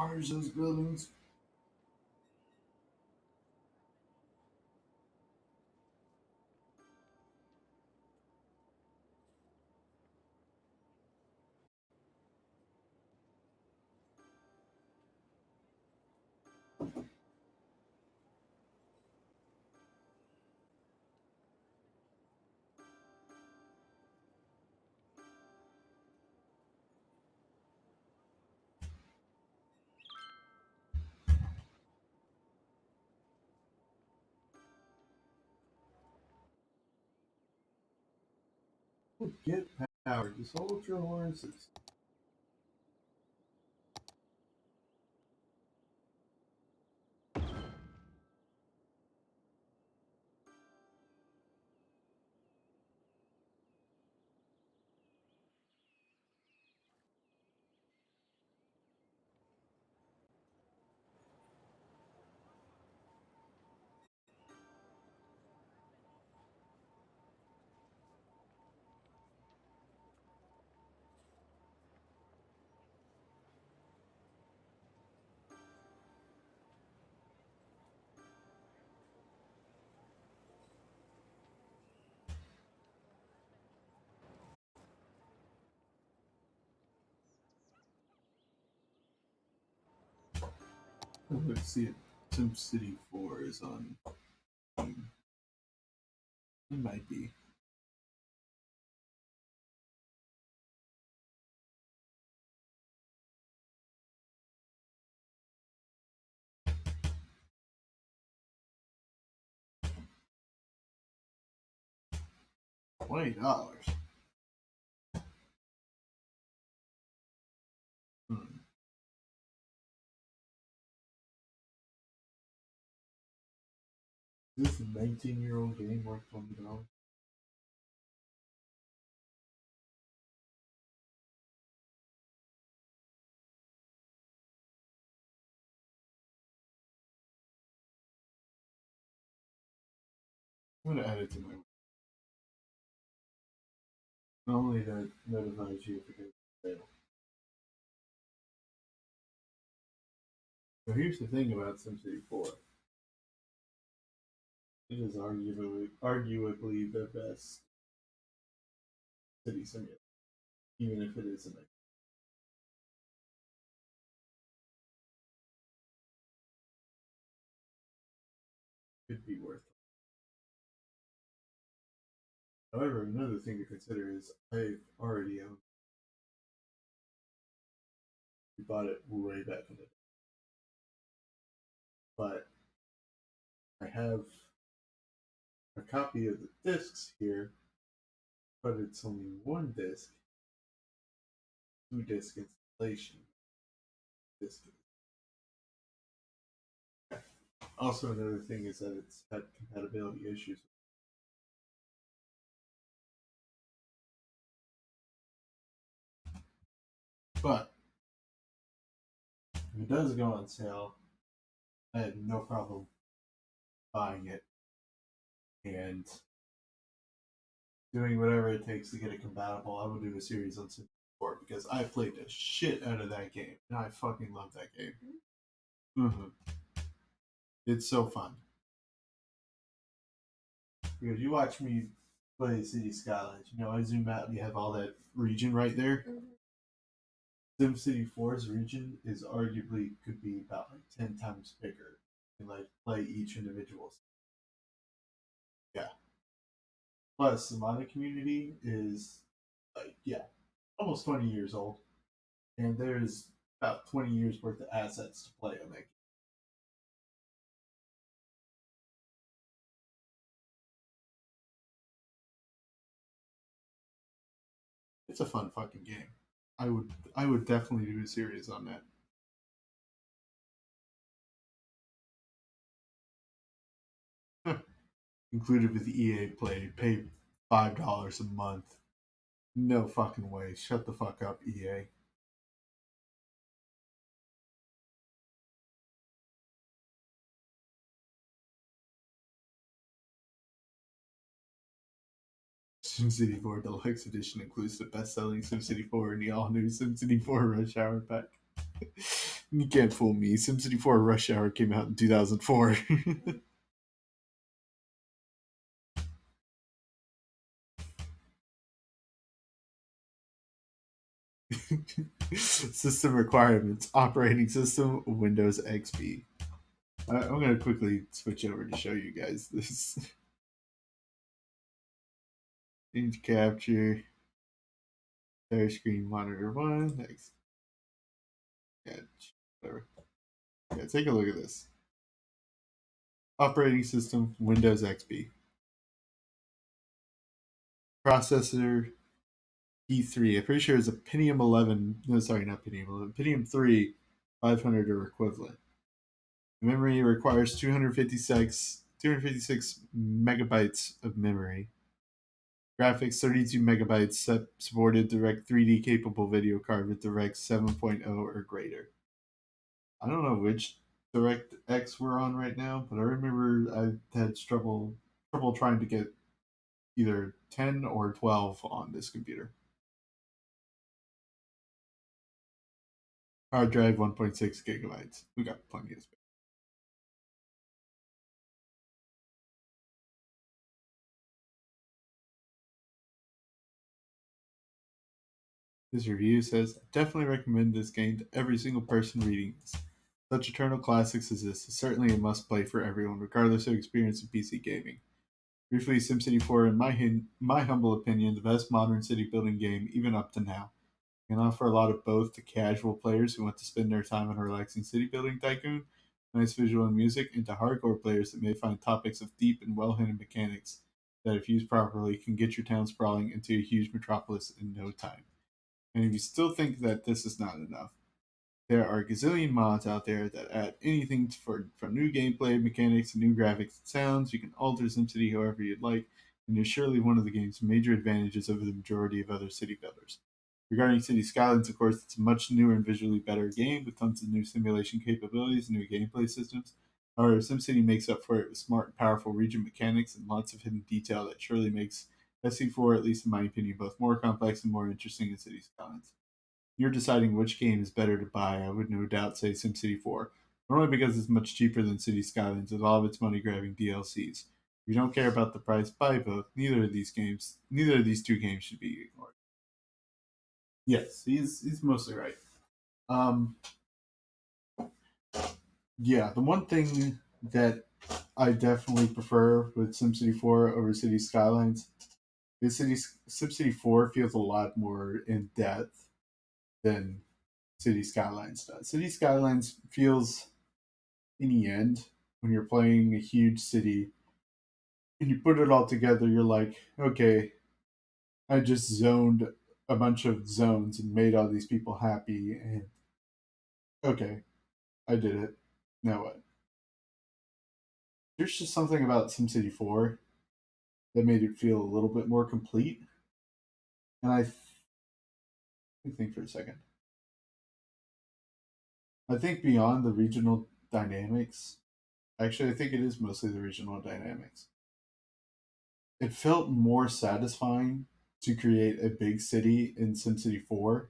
honors those buildings. Get power. Just hold your horses. Let's see if SimCity 4 is on. It might be. $20. Hmm. Is this a 19-year-old game worth $20? I'm gonna add it to my. Normally that notifies you if it goes fail. So here's the thing about SimCity 4. It is arguably the best city simulator, even if it isn't. Could be worth it. However, another thing to consider is I've already owned. We bought it way back in the day, but I have a copy of the discs here, but it's only one disc, 2 disc installation. Disc. Also, another thing is that it's had compatibility issues. But if it does go on sale, I had no problem buying it and doing whatever it takes to get it compatible. I will do a series on Sim 4 because I played the shit out of that game and I fucking love that game. Mm-hmm. It's so fun. Because you watch me play City Skylines, I zoom out and you have all that region right there. SimCity 4's region is arguably could be about like 10 times bigger and like play each individual. Yeah. Plus, the modded community is like, yeah, almost 20 years old. And there's about 20 years worth of assets to play on that. It's a fun fucking game. I would definitely do a series on that. Included with the EA Play, pay $5 a month. No fucking way. Shut the fuck up, EA. SimCity 4 Deluxe Edition includes the best-selling SimCity 4 and the all-new SimCity 4 Rush Hour Pack. You can't fool me. SimCity 4 Rush Hour came out in 2004. System requirements: operating system Windows XP. I'm going to quickly switch over to show you guys this. Image capture, entire screen monitor 1. Next. Yeah, whatever. Yeah, take a look at this. Operating system Windows XP. Processor P3. I'm pretty sure it's a Pentium 11. No, sorry, not Pentium 11. Pentium 3 500 or equivalent. Memory requires 256 megabytes of memory. Graphics 32 megabytes, supported Direct 3D capable video card with Direct 7.0 or greater. I don't know which Direct X we're on right now, but I remember I had trouble trying to get either 10 or 12 on this computer. Hard drive 1.6 gigabytes. We got plenty of space. This review says, definitely recommend this game to every single person reading this. Such eternal classics as this is certainly a must play for everyone, regardless of experience in PC gaming. Briefly, SimCity 4, in my humble opinion, the best modern city building game, even up to now. It can offer a lot of both to casual players who want to spend their time on a relaxing city building tycoon, nice visual and music, and to hardcore players that may find topics of deep and well hidden mechanics that, if used properly, can get your town sprawling into a huge metropolis in no time. And if you still think that this is not enough, there are a gazillion mods out there that add anything from new gameplay mechanics to new graphics and sounds. You can alter SimCity however you'd like, and is surely one of the game's major advantages over the majority of other city builders. Regarding City Skylines, of course, it's a much newer and visually better game with tons of new simulation capabilities and new gameplay systems. However, SimCity makes up for it with smart and powerful region mechanics and lots of hidden detail that surely makes SC4, at least in my opinion, both more complex and more interesting than City Skylines. You're deciding which game is better to buy, I would no doubt say SimCity 4, not only because it's much cheaper than City Skylines with all of its money-grabbing DLCs. If you don't care about the price, buy both. Neither of these two games should be ignored. Yes, he's mostly right. Um, yeah, the one thing that I definitely prefer with SimCity 4 over City Skylines is SimCity 4 feels a lot more in depth than City Skylines does. City Skylines feels, in the end, when you're playing a huge city and you put it all together, you're like, okay, I just zoned a bunch of zones and made all these people happy, and okay, I did it. Now what? There's just something about SimCity 4 that made it feel a little bit more complete. And let me think for a second. I think beyond the regional dynamics, actually, I think it is mostly the regional dynamics. It felt more satisfying to create a big city in SimCity 4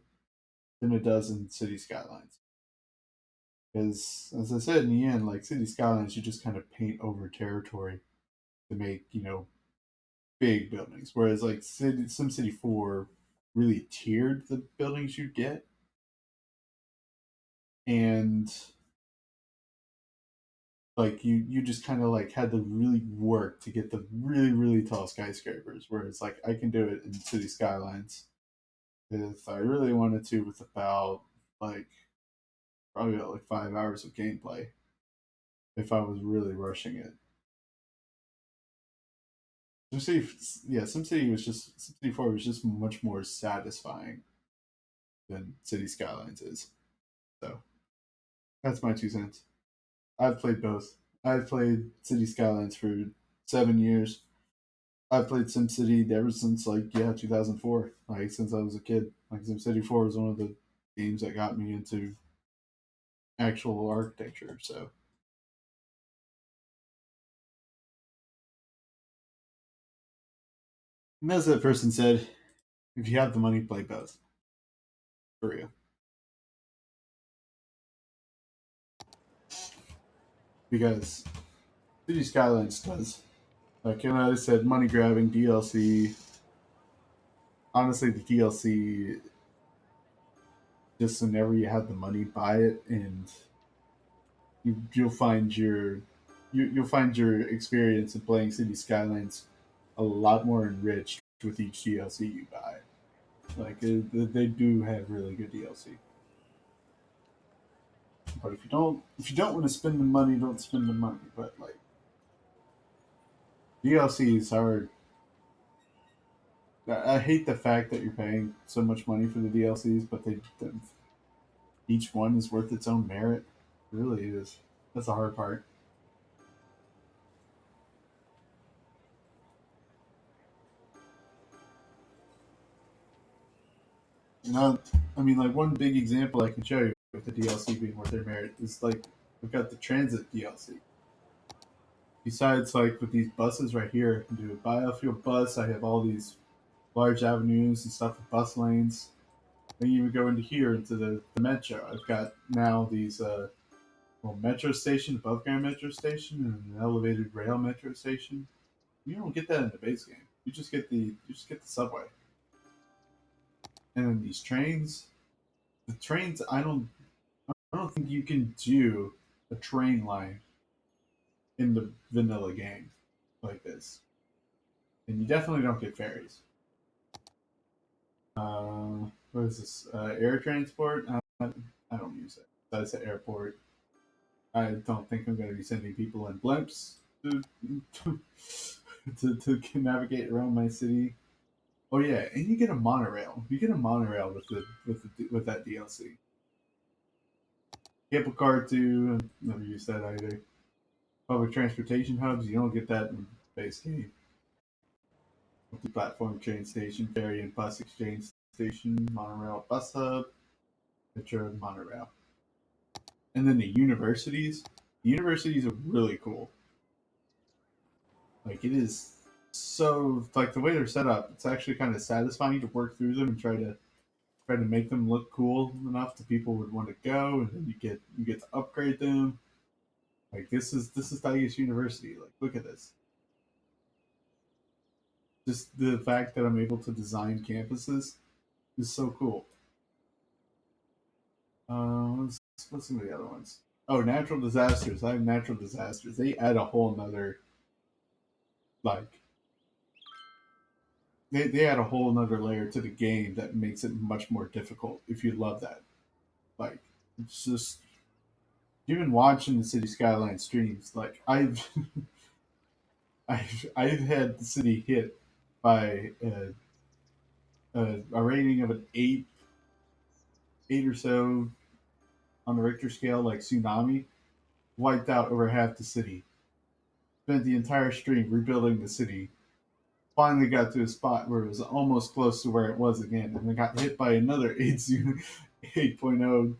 than it does in City Skylines. Because, as I said in the end, like City Skylines, you just kind of paint over territory to make, big buildings. Whereas, like, SimCity 4 really tiered the buildings you get. And like you just kind of like had to really work to get the really tall skyscrapers, whereas like I can do it in City Skylines if I really wanted to with about like probably about like 5 hours of gameplay if I was really rushing it. SimCity 4 was just much more satisfying than City Skylines is. So that's my 2 cents. I've played both. I've played City Skylines for 7 years. I've played SimCity ever since 2004, like since I was a kid. Like SimCity 4 was one of the games that got me into actual architecture. So, and as that person said, if you have the money, play both for real. because City Skylines does. Like, I said, money grabbing DLC. Honestly, the DLC, just whenever you have the money, buy it, and you'll find you'll find your experience in playing City Skylines a lot more enriched with each DLC you buy. Like, they do have really good DLC. But if you don't want to spend the money, don't spend the money. But like, DLCs are. I hate the fact that you're paying so much money for the DLCs, but each one is worth its own merit. It really is. That's the hard part. You know, I mean, like one big example I can show you with the DLC being worth their merit is like we've got the transit DLC. Besides, like with these buses right here, I can do a biofuel bus. I have all these large avenues and stuff with bus lanes. Then you would go into here into the metro. I've got now these well metro station, above ground metro station, and an elevated rail metro station. You don't get that in the base game. You just get the subway. And then these trains, the trains I don't think you can do a train line in the vanilla game like this. And you definitely don't get ferries. What is this? Air transport? I don't use it. That's the airport. I don't think I'm going to be sending people in blimps to, to navigate around my city. Oh yeah, and you get a monorail. You get a monorail with that DLC. Cable car too. Never used that either. Public transportation hubs. You don't get that in base game. Multi-platform train station, ferry and bus exchange station, monorail bus hub, metro monorail, and then the universities. The universities are really cool. Like it is so like the way they're set up. It's actually kind of satisfying to work through them and try to make them look cool enough that people would want to go, and then you get to upgrade them. Like this is Tigers University. Like look at this. Just the fact that I'm able to design campuses is so cool. What's some of the other ones? Oh, natural disasters. I have natural disasters. They add a whole nother like they add a whole nother layer to the game that makes it much more difficult if you love that. Like it's just even watching the City Skyline streams, like I've had the city hit by a rating of an eight or so on the Richter scale, like tsunami, wiped out over half the city. Spent the entire stream rebuilding the city. Finally got to a spot where it was almost close to where it was again, and then got hit by another 8.0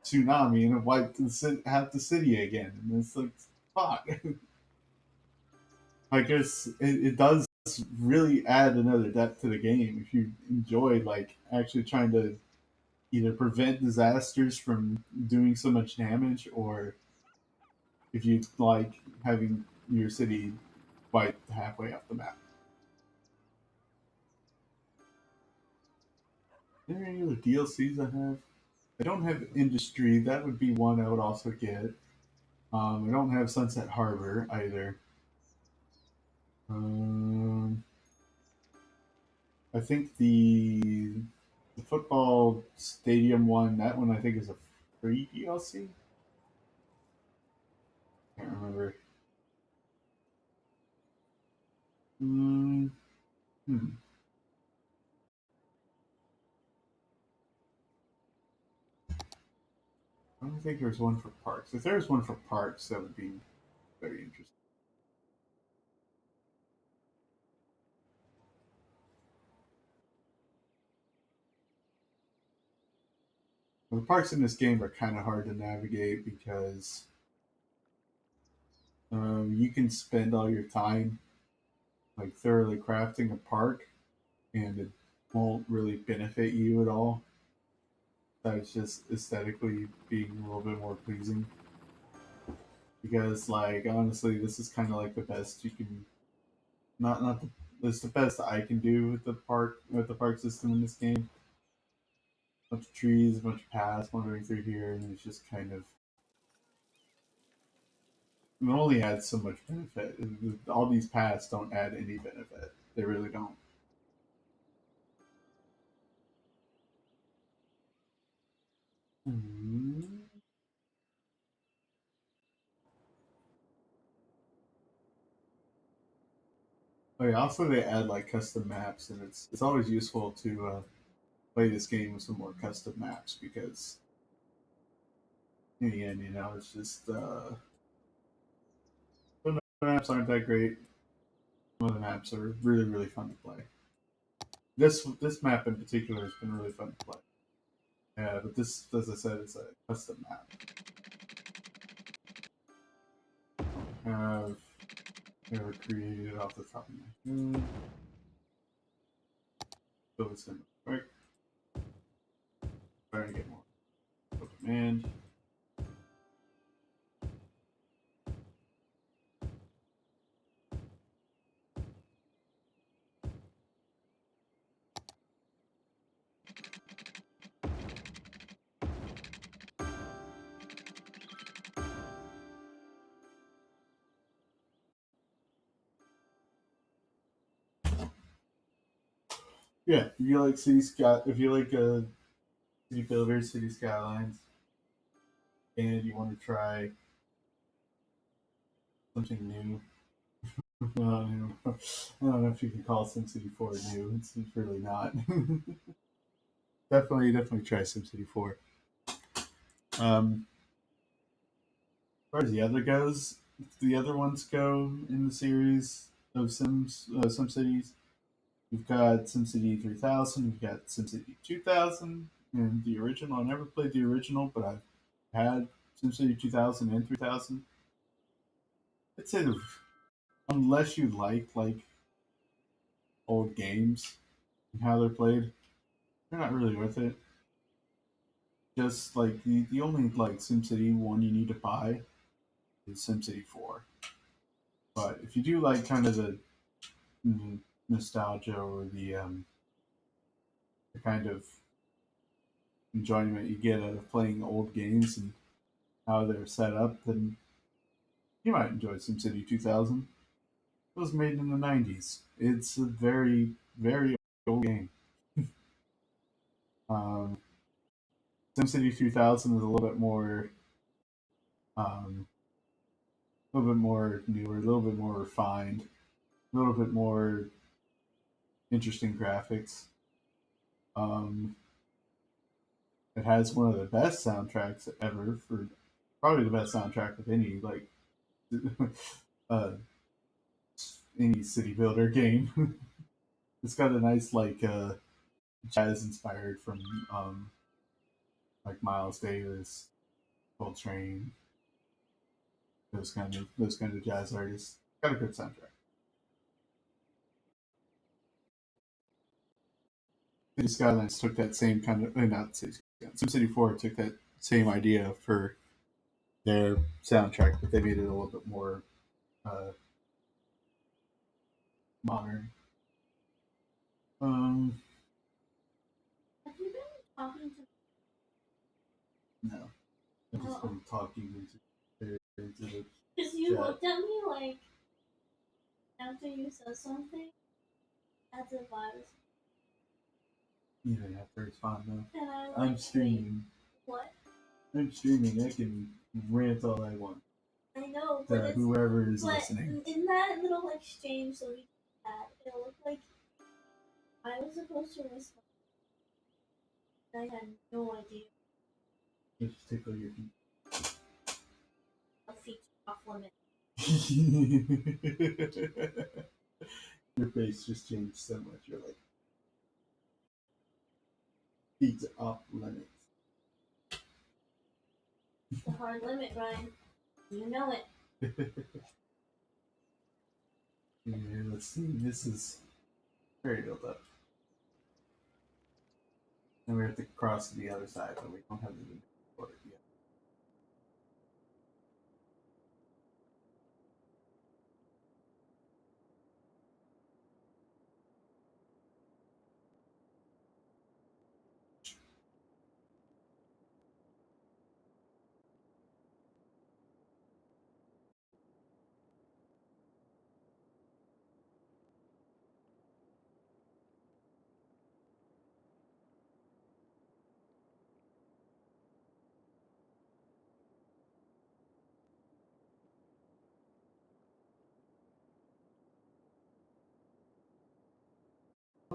tsunami, and it wiped half the city again. And it's like, fuck. I guess it does really add another depth to the game if you enjoy like actually trying to either prevent disasters from doing so much damage, or if you like having your city wiped halfway off the map. Are there any other DLCs I have? I don't have Industry. That would be one I would also get. I don't have Sunset Harbor either. Um, I think the football stadium one, that one I think is a free DLC. Can't remember. Mm, hmm. I don't think there's one for parks. If there's one for parks, that would be very interesting. The parks in this game are kind of hard to navigate because you can spend all your time like thoroughly crafting a park, and it won't really benefit you at all. That's just aesthetically being a little bit more pleasing. because like honestly, this is kind of like the best you can. Not the. It's the best I can do with the park system in this game. A bunch of trees, a bunch of paths wandering through here, and it's just kind of it only adds so much benefit. All these paths don't add any benefit. They really don't. Mhm. Oh yeah, also they add like custom maps, and it's always useful to play this game with some more custom maps because in the end, it's just some of the maps aren't that great. Some of the maps are really fun to play. This map in particular has been really fun to play. Yeah, but this, as I said, is a custom map. I've never created off the top of my head. So it's in quick. Trying to get more demand. Yeah, if you like if you like city builders, city skylines, and you want to try something new. I don't know if you can call SimCity 4 new. It's really not. Definitely try SimCity 4. As far as the other ones go in the series of SimCities, we've got SimCity 3000, we've got SimCity 2000, and the original. I never played the original, but I've had SimCity 2000 and 3000. I'd say unless you like old games and how they're played, they're not really worth it. Just like the only like SimCity one you need to buy is SimCity 4. But if you do like kind of the nostalgia or the kind of enjoyment you get out of playing old games and how they're set up, then you might enjoy SimCity 2000. It was made in the 90s. It's a very old game. Um, SimCity 2000 is um, a little bit more newer, a little bit more refined, a little bit more interesting graphics. Um, it has one of the best soundtracks ever for probably the best soundtrack of any like uh, any city builder game. It's got a nice like jazz inspired from um, like Miles Davis, Coltrane, those kind of jazz artists. Got a good soundtrack. City Skylines took that same kind of not City Skylines. SimCity 4 took that same idea for their soundtrack, but they made it a little bit more uh, modern. Um, Have you been talking to? no, I've just Oh, been talking into the because you chat. looked at me like after you said something as if I was, You don't have to respond though. and I like, I'm wait, streaming. what? I'm streaming. I can rant all I want I know, to but it's whoever is but listening. in that little exchange that we had, it looked like I was supposed to respond. I had no idea Just tickle your a feature off limit. feet. Your face just changed so much. You're like feet off limits. The hard limit, Ryan. You know it. Yeah, let's see. This is very built up. And we have to cross to the other side, but we don't have the for it yet.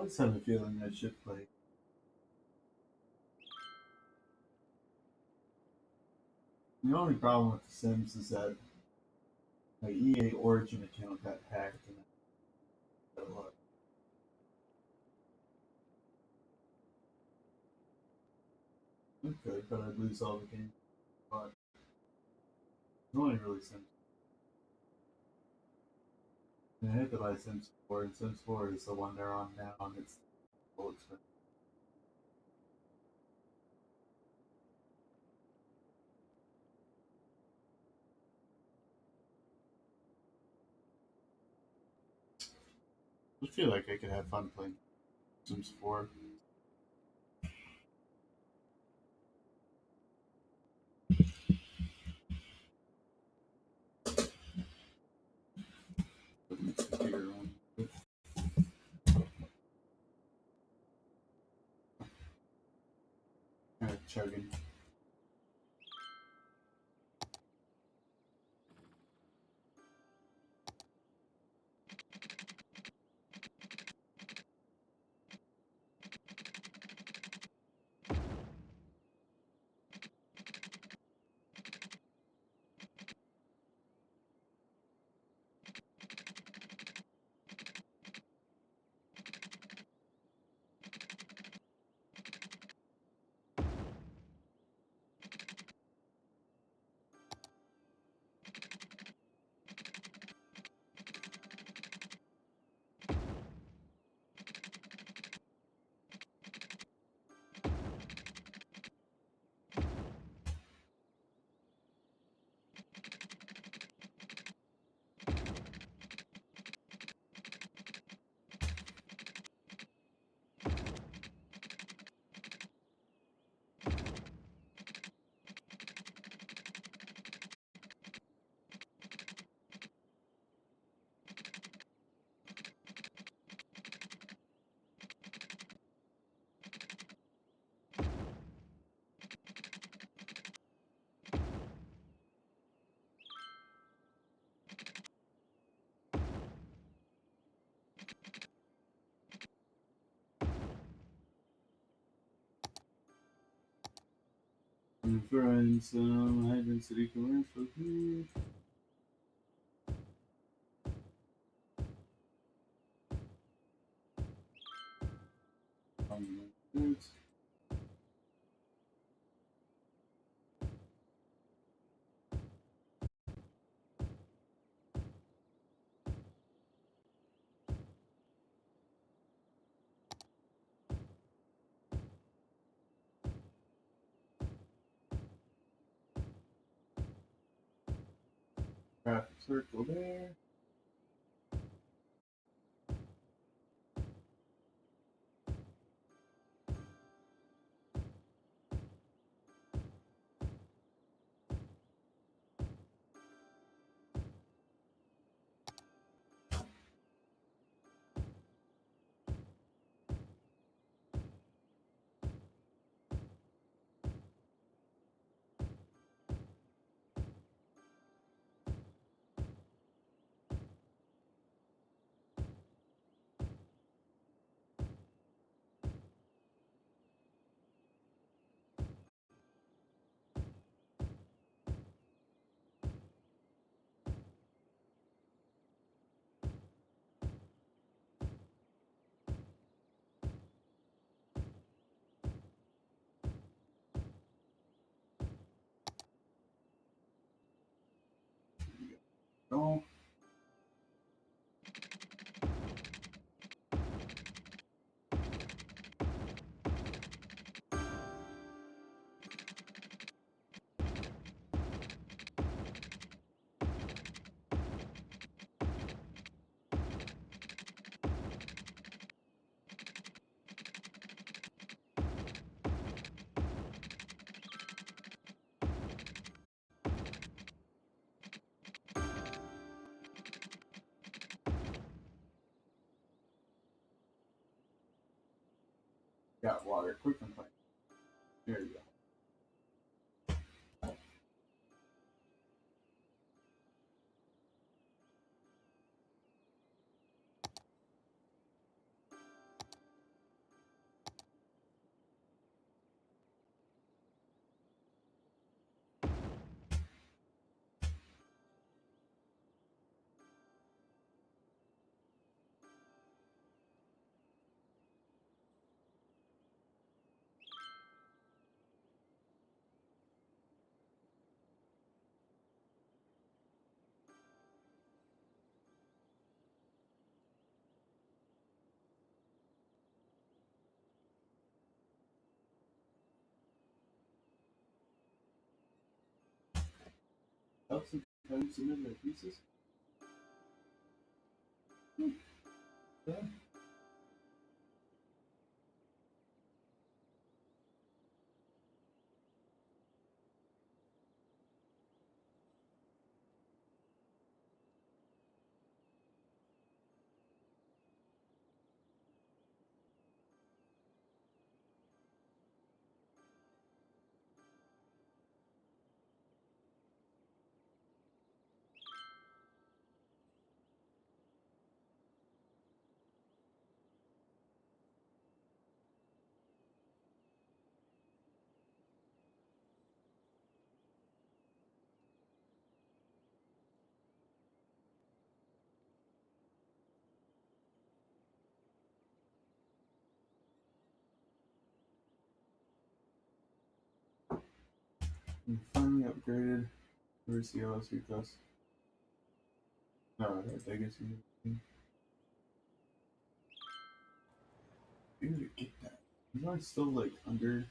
I just have a feeling I should play. The only problem with The Sims is that my EA Origin account got hacked and I got a lot. Okay, but I'd lose all the games. But it's only really Sims. And I had to buy Sims 4, and Sims 4 is the one they're on now, and it's full expensive. I feel like I could have fun playing Sims 4. Put my computer on. Kind of chugging. I'm throwing some high density commercial here. Good. Traffic circle there. Go. Got water. Quick complaint. There you go. Else, have you submitted their pieces? Yeah. You finally upgraded. Where's the LSU cost? No, I guess you need to get that. You know, it's still like under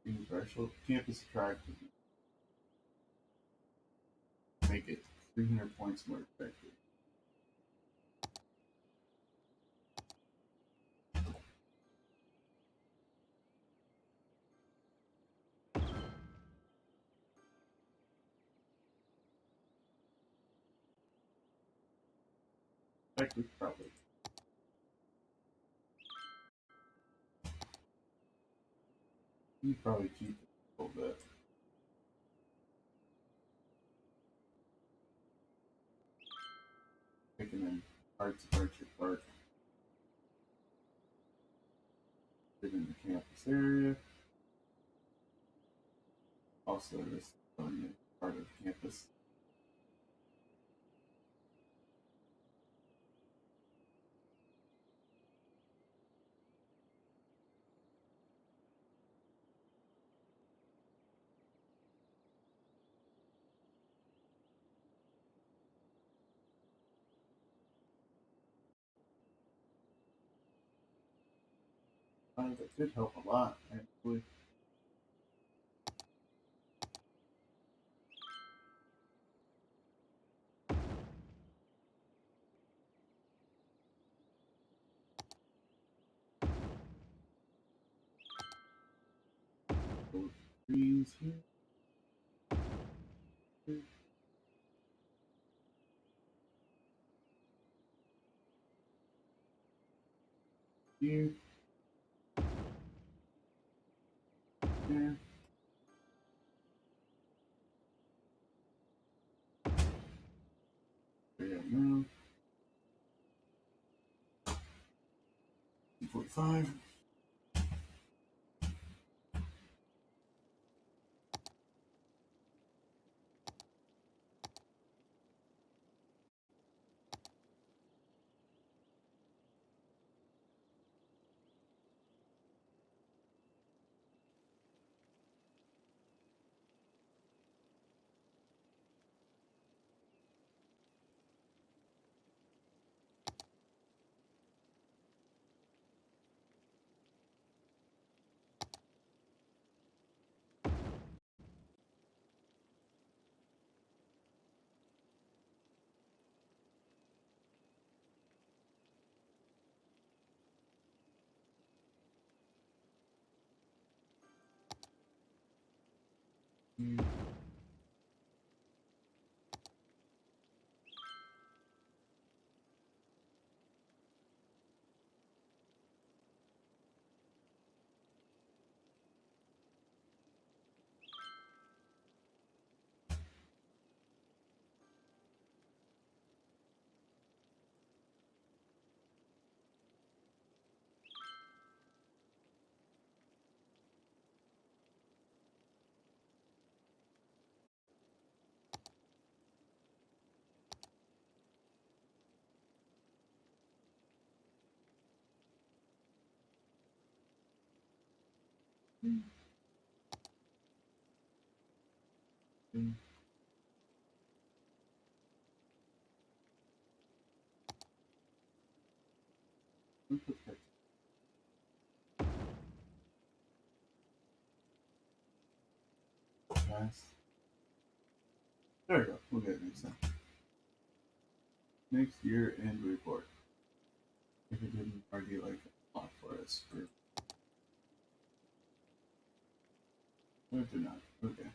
the threshold. Campus attractive. Make it 300 points more effective. Effective, probably. You probably cheat a little bit. Picking in parts of Archer Park. Within the campus area. Also, this is part of campus. That did help a lot, actually. Those greens here. Here. There. There you go now. 45. Mm. Mm. Mm. Nice. There we go. We'll get it next time. Next year end report. If it didn't already like unlock for us for. What if they're not? Okay.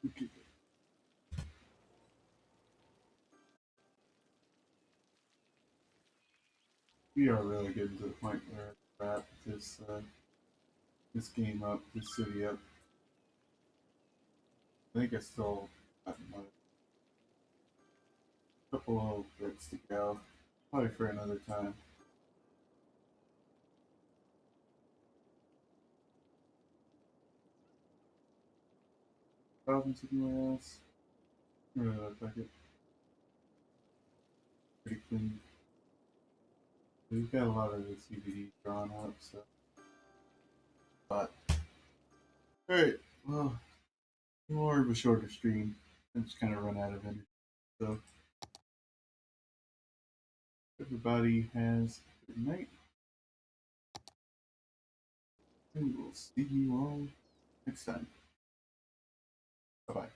Okay. We are really getting to the point where we're at this game up, this city up. I think I still got another couple of bits to go. Probably for another time. Problems anywhere else? Really look like it. Pretty clean. We've got a lot of the CBD drawn up, so. But. Alright, well, more of a shorter stream. I just kind of run out of energy. So, everybody has a good night. And we'll see you all next time. Bye bye.